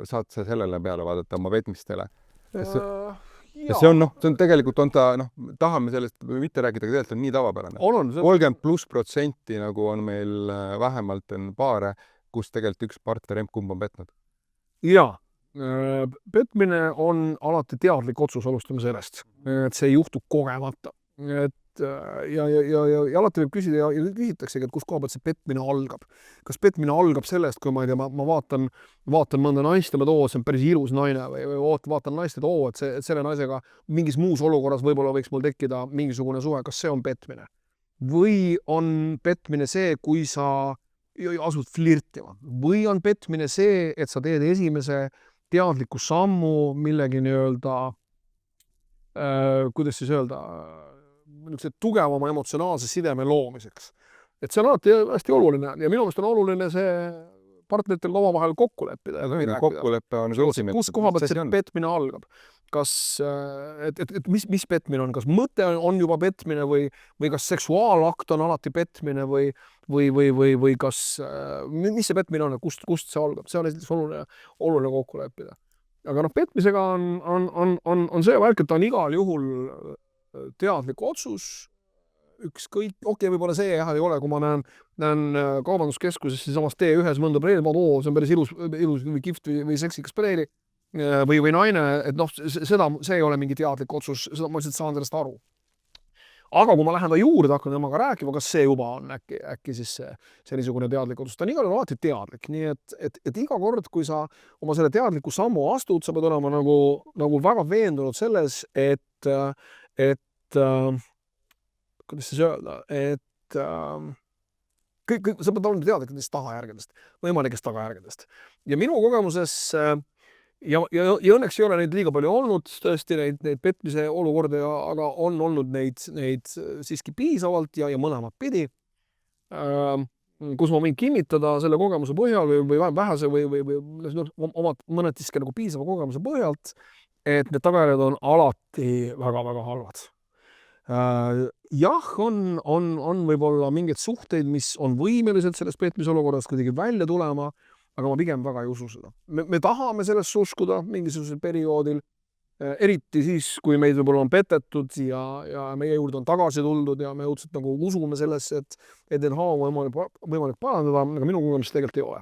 saad sa sellele peale vaadata oma petmistele? Ja see on tegelikult on ta, tahame sellest mitte rääkida, aga tegelikult on nii tavapärane. 30+% nagu on meil vähemalt paare, kus tegelikult üks partner kumb on petnud. Jaa, petmine on alati teadlik otsus, alustame sellest, et see ei juhtu kogemata. Ja alati võib küsida ja küsitaksegi, et kus koha pealt see petmine algab. Kas petmine algab sellest, kui ma ei tea, ma vaatan mõnda naist ja ma see on päris ilus naine või vaatan naist, et selle naisega mingis muus olukorras võib-olla võiks mul tekkida mingisugune suhe, kas see on petmine? Või on petmine see, kui sa asud flirtima või on petmine see, et sa teed esimese teadliku sammu millegi nii-öelda, kuidas siis öelda, tugevama emotsionaalse sideme loomiseks. Et see on alati hästi oluline ja minu meelest on oluline see partneritel omavahel kokku leppida. Kokkuleppe on kus koha pealt see petmine algab. et mis petmine on, kas mõte on juba petmine või kas seksuaalakt on alati petmine või kas, mis see petmine on, kust see algab, see on esiteks oluline kokku leppida. Aga petmisega on see värk, et ta on igal juhul teadlik otsus, ükskõik, võib-olla see jah ei ole, kui ma näen kaubanduskeskuses samas T1-s mõnda preili, see on päris ilus või kihvt või seksikas preili või naine, et see ei ole mingi teadlik otsus, seda ma lihtsalt saan sellest aru. Aga kui ma lähen ta juurde, hakkan temaga rääkima, kas see juba on äkki siis see niisugune teadlik otsus, ta on igal juhul alati teadlik, nii et iga kord, kui sa oma selle teadliku sammu astud, sa pead olema nagu väga veendunud selles, et kuidas siis öelda, et sa pead olema teadlik nendest tagajärgedest, võimalikest tagajärgedest. Ja minu kogemuses ja õnneks ei ole neid liiga palju olnud, tõesti neid petmise olukordi, aga on olnud neid siiski piisavalt ja mõlemat pidi, kus ma võin kinnitada selle kogemuse põhjal või vähese või omad mõnetiski nagu piisava kogemuse põhjalt, et need tagajärjed on alati väga-väga halvad. Jah, on võib-olla mingeid suhteid, mis on võimelised sellest petmisolukorrast kuidagi välja tulema, aga ma pigem väga ei usu seda. Me tahame sellest uskuda mingisugusel perioodil, eriti siis, kui meid võib-olla on petetud ja meie juurde on tagasi tuldud ja me õudselt nagu usume sellesse, et need haavu on võimalik parandada, aga minu kogemus tegelikult ei ole.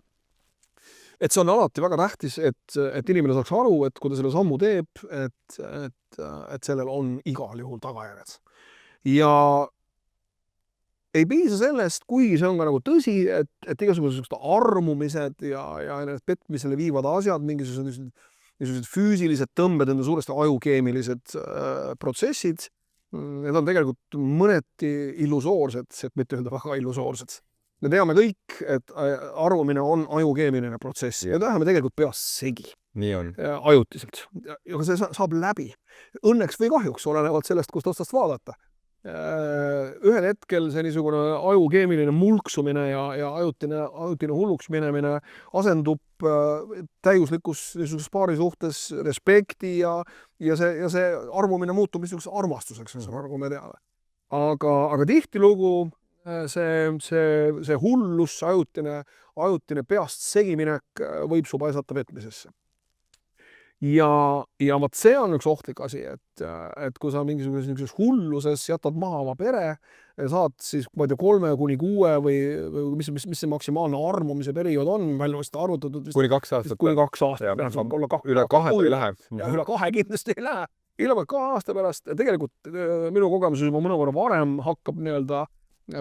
Et see on alati väga tähtis, et inimene saaks aru, et kui ta selle sammu teeb, et sellel on igal juhul tagajärjed. Ja ei piisa sellest, kui see on ka nagu tõsi, et igasugused armumised ja need petmisele viivad asjad, mingisugused füüsilised tõmbed, need suuresti ajukeemilised protsessid, need on tegelikult mõneti illusoorsed, et mitte öelda väga illusoorsed. Me teame kõik, et arvumine on ajukeemiline protsess ja läheme tegelikult peast segi. Nii on. Ajutiselt. Ja see saab läbi. Õnneks või kahjuks, olenevalt sellest, kust otsast vaadata. Ühel hetkel see niisugune ajukeemiline mulksumine ja ajutine hulluks minemine asendub täiuslikus paari suhtes respekti ja see arvumine muutub niisuguseks armastuseks, nagu me teame. Aga tihtilugu see hullus, ajutine peast segiminek võib su paisata petmisesse. Ja vaat see on üks ohtlik asi, et kui sa mingisuguses hulluses jätad maha oma pere, saad siis, ma ei tea, 3-6 või mis see maksimaalne armumise periood on, välja vist arvutatud. Kuni 2 aastat. Kuni 2 aastat. Üle 2 ei lähe. Ja üle 2 kindlasti ei lähe. Ilmselt 2 aasta pärast. Tegelikult minu kogemuses juba mõnevõrra varem hakkab nii-öelda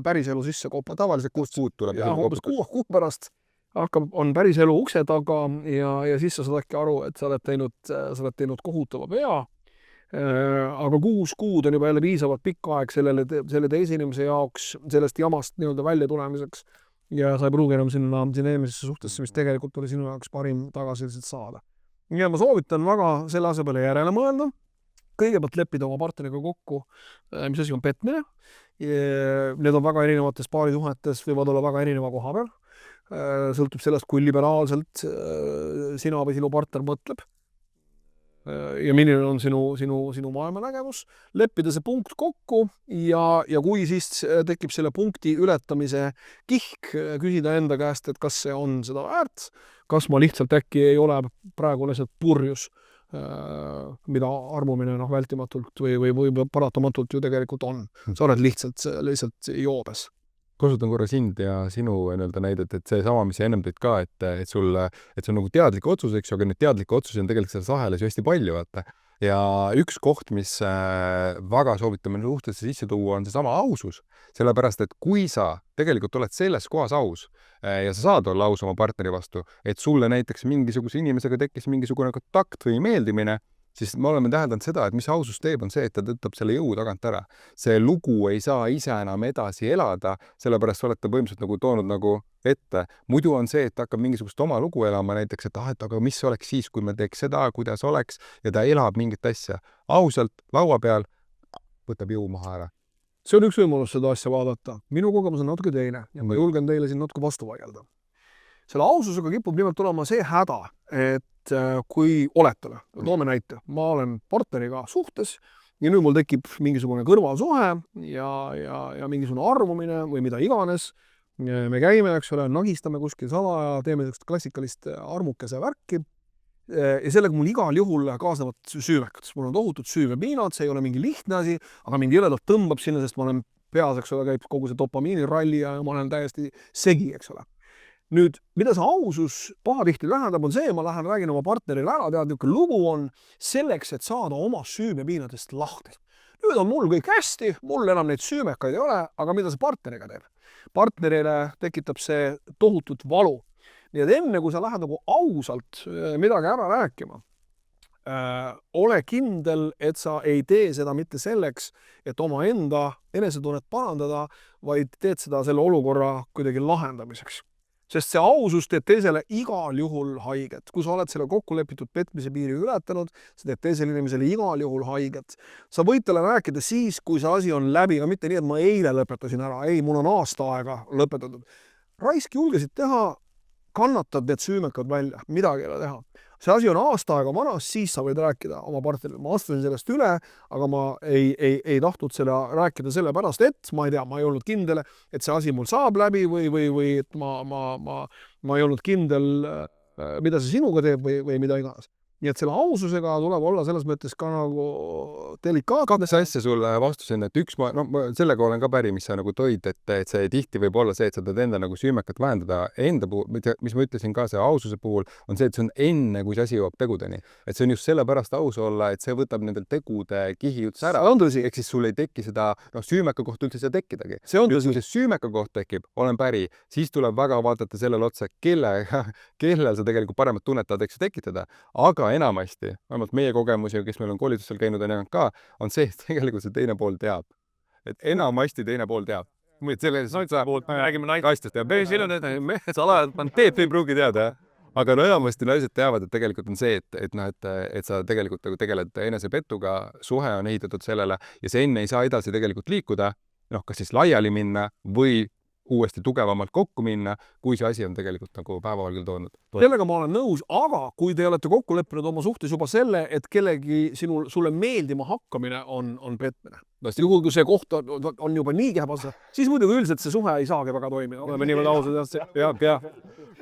päriselu sisse koppa. Tavaliselt 6 kuud tuleb. Ja hoopis 6 kuud pärast on päris elu ukse taga ja siis sa saad äkki aru, et sa oled teinud kohutava pea. Aga 6 kuud on juba jälle piisavalt pikk aeg selle teise inimese jaoks sellest jamast nii-öelda välja tulemiseks ja sa ei pruugi enam sinna eelmisesse suhtesse, mis tegelikult oli sinu jaoks parim tagasiliselt saada. Ja ma soovitan väga selle asja peale järele mõelda. Kõigepealt leppida oma partneriga kokku, mis asi on petmine. Need on väga erinevates paarisuhetes, võivad olla väga erineva koha peal. Sõltub sellest, kui liberaalselt sina või sinu partner mõtleb ja milline on sinu maailmanägemus. Leppida see punkt kokku ja kui siis tekib selle punkti ületamise kihk, küsida enda käest, et kas see on seda väärt, kas ma lihtsalt äkki ei ole praegu lihtsalt purjus, mida armumine vältimatult või paratamatult ju tegelikult on. Sa oled lihtsalt joobes. Kasutan korra sind ja sinu näidet, et see sama, mis sa ennem tõid ka, et see on nagu teadlik otsus, eks ju, aga need teadlikke otsusi on tegelikult selles ahelas ju hästi palju, vaata. Ja üks koht, mis väga soovitame suhtesse sisse tuua, on see sama ausus. Sellepärast, et kui sa tegelikult oled selles kohas aus ja sa saad olla aus oma partneri vastu, et sulle näiteks mingisuguse inimesega tekkis mingisugune kontakt või meeldimine, siis me oleme täheldanud seda, et mis ausus teeb, on see, et ta tõttab selle jõu tagant ära. See lugu ei saa ise enam edasi elada, sellepärast olete põhimõtteliselt nagu toonud nagu ette. Muidu on see, et ta hakkab mingisugust oma lugu elama näiteks, et aga mis oleks siis, kui me teeks seda, kuidas oleks, ja ta elab mingit asja. Ausalt, laua peal, võtab jõu maha ära. See on üks võimalus seda asja vaadata. Minu kogemus on natuke teine ja ma julgen teile siin natuke vastu vaielda. Selle aususega kipub nimelt olema see häda, et et kui oletame, toome näite, ma olen partneriga suhtes ja nüüd mul tekib mingisugune kõrvalsuhe ja mingisugune armumine või mida iganes. Me käime, eks ole, nagistame kuskil salaja, teeme klassikalist armukese värki. Ja sellega mul igal juhul kaasnevad süümekad. Mul on tohutud süümepiinad, see ei ole mingi lihtne asi, aga mind jõledalt tõmbab sinna, sest ma olen peas, eks ole, käib kogu see dopamiiniralli ja ma olen täiesti segi, eks ole. Nüüd, mida see ausus pahatihti tähendab, on see, ma lähen räägin oma partnerile ära, tead, niisugune lugu on selleks, et saada oma süümepiinadest lahti. Nüüd on mul kõik hästi, mul enam neid süümekaid ei ole, aga mida see partneriga teeb? Partnerile tekitab see tohutut valu. Nii et enne, kui sa lähed nagu ausalt midagi ära rääkima, ole kindel, et sa ei tee seda mitte selleks, et oma enda enesetunnet parandada, vaid teed seda selle olukorra kuidagi lahendamiseks. Sest see ausus teeb teisele igal juhul haiget. Kui sa oled selle kokkulepitud petmise piiri ületanud, sa teed teisele inimesele igal juhul haiget. Sa võid talle rääkida siis, kui see asi on läbi, aga mitte nii, et ma eile lõpetasin ära. Ei, mul on aasta aega lõpetatud. Raisk julgesid teha, kannatad need süümekad välja, midagi ei ole teha. See asi on aasta aega vanas, siis sa võid rääkida oma partnerile. Ma astusin sellest üle, aga ma ei tahtnud seda rääkida selle pärast, et ma ei tea, ma ei olnud kindel, et see asi mul saab läbi või et ma ei olnud kindel, mida see sinuga teeb või mida iganes. Nii et selle aususega tuleb olla selles mõttes ka nagu delikaatne. Kaks asja sulle vastusin, et üks, ma sellega olen ka päri, mis sa nagu toid, et see tihti võib olla see, et sa teed enda nagu süümekat vähendada enda puhul, mis ma ütlesin ka see aususe puhul, on see, et see on enne, kui see asi jõuab tegudeni. Et see on just sellepärast aus olla, et see võtab nendel tegude kihi üldse ära. Ehk siis sul ei teki seda, süümeka kohta üldse seda tekkidagi. Kui see süümeka koht tekib, olen päri, siis tuleb väga vaadata sellele otsa, kellel sa tegelikult paremat tunnetad, eks tekitada. Aga enamasti, vähemalt meie kogemusi, kes meil on koolitusel käinud on see, et tegelikult see teine pool teab. Et enamasti teine pool teab. Räägime naistest ja teeb ei pruugi teada. Aga enamasti naised teavad, et tegelikult on see, et sa tegelikult tegeled enesepetuga, suhe on ehitatud sellele ja see enne ei saa edasi tegelikult liikuda, kas siis laiali minna või uuesti tugevamalt kokku minna, kui see asi on tegelikult nagu päevavalgel toonud. Sellega ma olen nõus, aga kui te olete kokku leppinud oma suhtes juba selle, et kellegi sulle meeldima hakkamine on petmine. Juhul, kui see koht on juba nii kehvas, siis muidugi üldiselt see suhe ei saagi väga toimida. Oleme niimoodi ausad. Jah.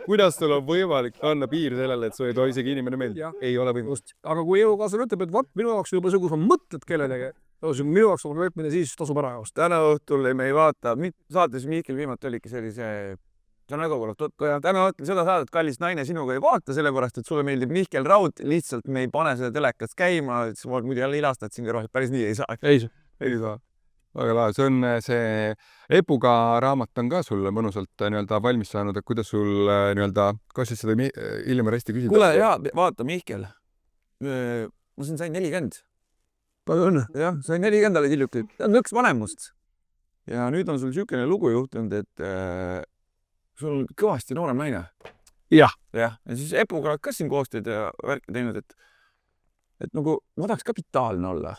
Kuidas sul on võimalik anna piir sellele, et su ei tohi isegi inimene meeldib? Ei ole võimalik. Aga kui elukaaslane ütleb, et minu jaoks juba see, kui sa mõtled kelledega, minu jaoks on võtmine, siis tasub ära jaost. Täna õhtul me ei vaata, saates Miikel viimati oligi sellise, see on väga korralt, täna õhtul seda saadet kallis naine sinuga ei vaata, sellepärast, et sulle meeldib Miikel Raud, lihtsalt me ei pane seda telekast käima, et sa muidu jälle ilastad siin kõrval, päris nii ei saa. Ei saa. Väga lahe, see on see Epuga raamat on ka sul mõnusalt valmis saanud, et kuidas sul kas siis seda hiljem hästi küsida? Kuule, vaata Miikel, ma sain 40. Palju õnne. Jah, sain 40 olid hiljuti. Ta on nõks vanemust. Ja nüüd on sul sihukene lugu juhtunud, et sul on kõvasti noorem naine. Jah. Ja siis Epuga ka siin koostööd ja värki teinud, et nagu ma tahaks kapitaalne olla.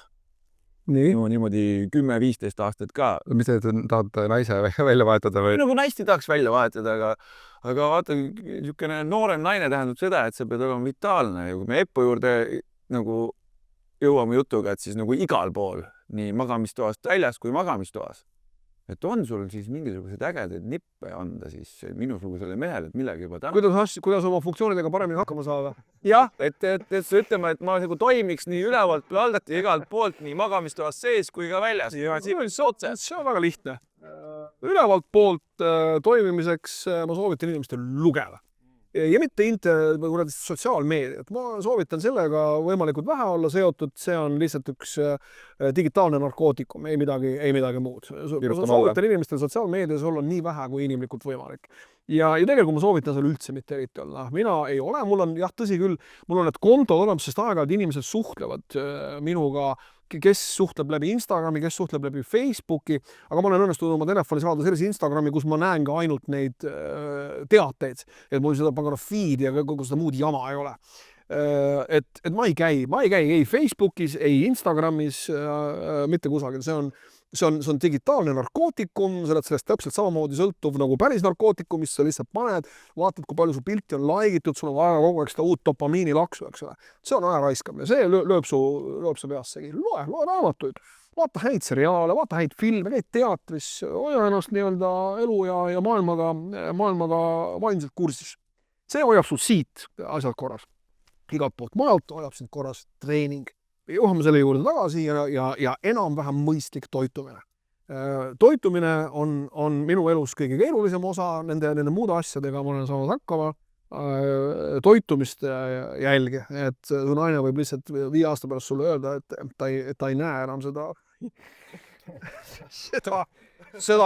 Niimoodi 10-15 aastat ka. Mis te tahad naise välja vahetada või? Nagu naist ei tahaks välja vahetada, aga vaata, sihukene noorem naine tähendab seda, et sa pead olema vitaalne. Ja kui me Epu juurde nagu jõuame jutuga, et siis nagu igal pool, nii magamistoast väljas kui magamistoas. Et on sul siis mingisugused ägedad nippe anda siis minusugusele mehele, et millegi juba täna. Kuidas oma funktsioonidega paremini hakkama saada? Jah, et sa ütlema, et ma nagu toimiks nii ülevalt pealt ja igalt poolt nii magamistoas sees kui ka väljas. See on väga lihtne. Ülevalt poolt toimimiseks ma soovitan inimestel lugeda. Ja mitte sotsiaalmeediat. Ma soovitan sellega võimalikult vähe olla seotud, see on lihtsalt üks digitaalne narkootikum, ei midagi muud. Ma soovitan inimestel sotsiaalmeedias olla nii vähe kui inimlikult võimalik. Ja tegelikult ma soovitan seal üldse mitte eriti olla. Mina ei ole, mul on tõsi küll, mul on need kontod olemas, sest aeg-ajalt inimesed suhtlevad minuga, kes suhtleb läbi Instagrami, kes suhtleb läbi Facebooki, aga ma olen õnnestunud oma telefoni saada sellise Instagrami, kus ma näen ka ainult neid teateid, et mul seda feed ja kogu seda muud jama ei ole. Et ma ei käi ei Facebookis, ei Instagramis, mitte kusagil. See on see on digitaalne narkootikum, sa oled sellest täpselt samamoodi sõltuv nagu päris narkootikum, mis sa lihtsalt paned, vaatad, kui palju su pilti on laigitud, sul on vaja kogu aeg seda uut dopamiinilaksu, eks ole. See on aja raiskamine, see lööb su peassegi. Loe raamatuid, vaata häid seriaale, vaata häid filme, käid teatris, hoia ennast nii-öelda elu ja maailmaga vaimselt kursis. See hoiab sul siit asjad korras. Igalt poolt majalt hoiab sind korras treening. Jõuame selle juurde tagasi ja enam-vähem mõistlik toitumine. Toitumine on minu elus kõige keerulisem osa, nende muude asjadega ma olen saanud hakkama. Toitumist jälge, et su naine võib lihtsalt 5 aasta pärast sulle öelda, et ta ei näe enam seda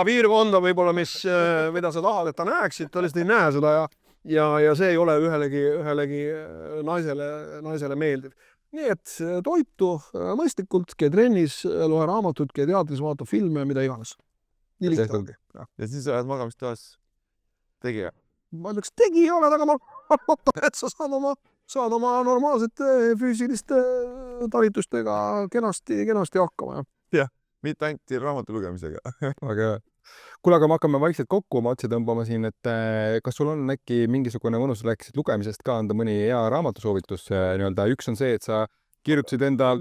piirkonda võib-olla, mida sa tahad, et ta näeksid, ta lihtsalt ei näe seda ja see ei ole ühelegi naisele meeldiv. Nii et toitu mõistlikult, käi trennis, loe raamatut, käi teatris, vaata filme, mida iganes. Nii lihtne ongi. Ja siis oled magamistoas tegija. Ma ütleks, tegija oled, aga ma arvan, et sa saad oma normaalsete füüsiliste talitustega kenasti hakkama. Jah, mitte ainult raamatu lugemisega. Aga kuule, aga me hakkame vaikselt kokku oma otsi tõmbama siin, et kas sul on äkki mingisugune mõnus rääkisid lugemisest ka anda mõni hea raamatusoovitus nii-öelda? Üks on see, et sa kirjutasid enda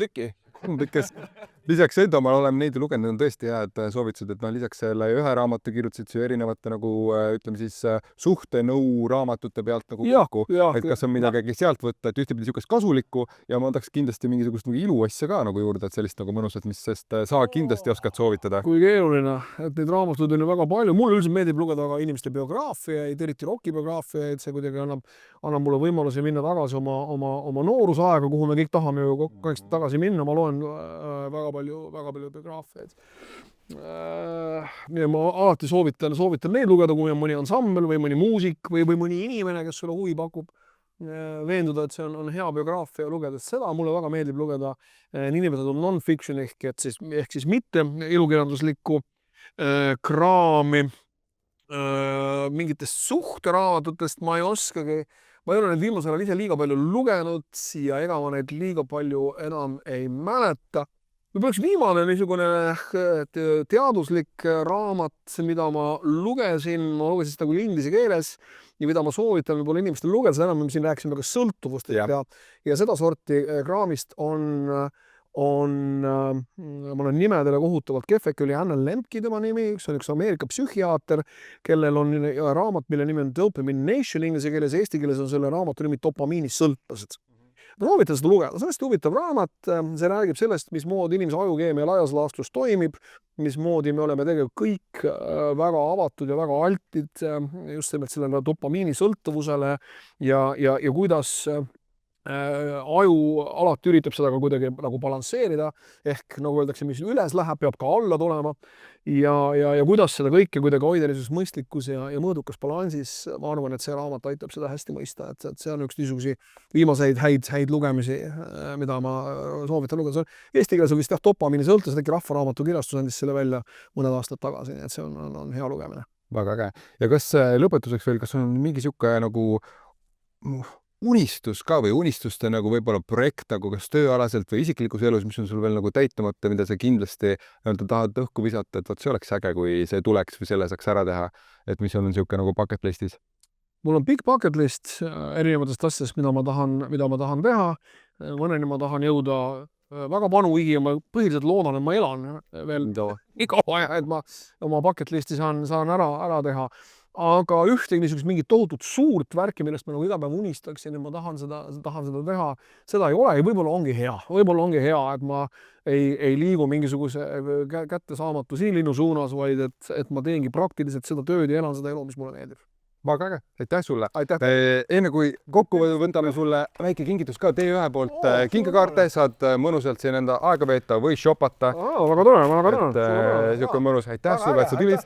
lisaks enda ma oleme neid lugenud, on tõesti hea, et soovitused, et lisaks selle ühe raamatu kirjutasid su erinevate nagu ütleme siis suhtenõu raamatute pealt nagu kokku, et kas on midagi sealt võtta, et ühtepidi niisugust kasulikku ja ma tahaks kindlasti mingisugust nagu iluasja ka nagu juurde, et sellist nagu mõnusat, sest sa kindlasti oskad soovitada. Kui keeruline, et neid raamatuid on ju väga palju. Mulle üldiselt meeldib lugeda ka inimeste biograafiaid, eriti rokibiograafiaid, see kuidagi annab mulle võimaluse minna tagasi oma noorusaega, kuhu me kõik tahame ju kokku tagasi minna. Ma loen väga palju biograafiaid. Ma alati soovitan neid lugeda, kui on mõni ansambel või mõni muusik või mõni inimene, kes sulle huvi pakub, veenduda, et see on hea biograafia lugeda. Seda mulle väga meeldib lugeda niinimetatud non-fiction ehk siis mitte ilukirjanduslikku kraami. Mingitest suhteraamatutest ma ei oskagi. Ma ei ole neid viimasel ajal ise liiga palju lugenud ja ega ma neid liiga palju enam ei mäleta. Võib-olla üks viimane niisugune teaduslik raamat, mida ma lugesin seda kui inglise keeles ja mida ma soovitan võib-olla inimestel lugeda, seda enam me siin rääkisime ka sõltuvust ja seda sorti kraamist ma olen nimedele kohutavalt kehvek, oli Anna Lembke tema nimi, see on üks Ameerika psühhiaater, kellel on raamat, mille nimi on Dopamine Nation inglise keeles, eesti keeles on selle raamatu nimi Dopamiinisõltlased. Ma soovitan seda lugeda, see on hästi huvitav raamat, see räägib sellest, mismoodi inimese ajukeemia laias laastus toimib, mismoodi me oleme tegelikult kõik väga avatud ja väga altid just sellele dopamiinisõltuvusele ja kuidas aju alati üritab seda ka kuidagi nagu balansseerida, ehk nagu öeldakse, mis üles läheb, peab ka alla tulema ja kuidas seda kõike kuidagi hoida niisuguses mõistlikus ja mõõdukas balansis. Ma arvan, et see raamat aitab seda hästi mõista, et see on üks niisugusi viimaseid häid lugemisi, mida ma soovitan lugeda. Eesti keeles on vist Dopamiinisõltlased, äkki Rahvaraamatu kirjastus andis selle välja mõned aastad tagasi, nii et see on hea lugemine. Väga äge. Ja kas lõpetuseks veel, kas on mingi siuke nagu unistus ka või unistuste nagu võib-olla projekt nagu kas tööalaselt või isiklikus elus, mis on sul veel nagu täitumata, mida sa kindlasti tahad õhku visata, et see oleks äge, kui see tuleks või selle saaks ära teha, et mis on siuke nagu bucket listis? Mul on pikk bucket list erinevatest asjadest, mida ma tahan teha. Mõneni ma tahan jõuda väga vanu igi ja ma põhiliselt loodan, et ma elan veel kaua, et ma oma bucket listi saan ära teha. Aga ühtegi niisugust mingit tohutut suurt värki, millest ma nagu iga päev unistaksin ja ma tahan seda teha, seda ei ole ja võib-olla ongi hea, et ma ei liigu mingisuguse kättesaamatu sinilinnu suunas, vaid et ma teengi praktiliselt seda tööd ja elan seda elu, mis mulle meeldib. Väga äge, aitäh sulle. Aitäh. Enne kui kokku võtame sulle väike kingitus ka T1 poolt kingakaarte, saad mõnusalt siin enda aega veeta või shopata. Väga tore. Siuke mõnus, aitäh sulle, et sa tulid.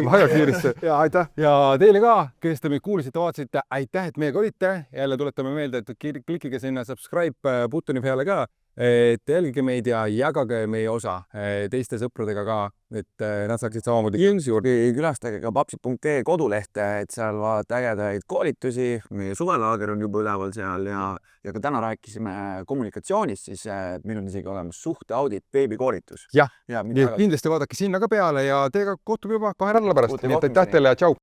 Väga kiiresti. Ja aitäh. Ja teile ka, kes te meid kuulisite, vaatasite, aitäh, et meiega olite. Jälle tuletame meelde, et klikige sinna subscribe buttoni peale ka, et jälgige meid ja jagage meie osa teiste sõpradega ka, et nad saaksid samamoodi. Külastage ka papsid.ee kodulehte, et seal vaadata ägedaid koolitusi. Meie suvelaager on juba üleval seal ja ka täna rääkisime kommunikatsioonist, siis meil on isegi olemas suhteaudit veebikoolitus. Jah, kindlasti vaadake sinna ka peale ja teiega kohtub juba 2 nädala pärast. Nii et aitäh teile ja tšau!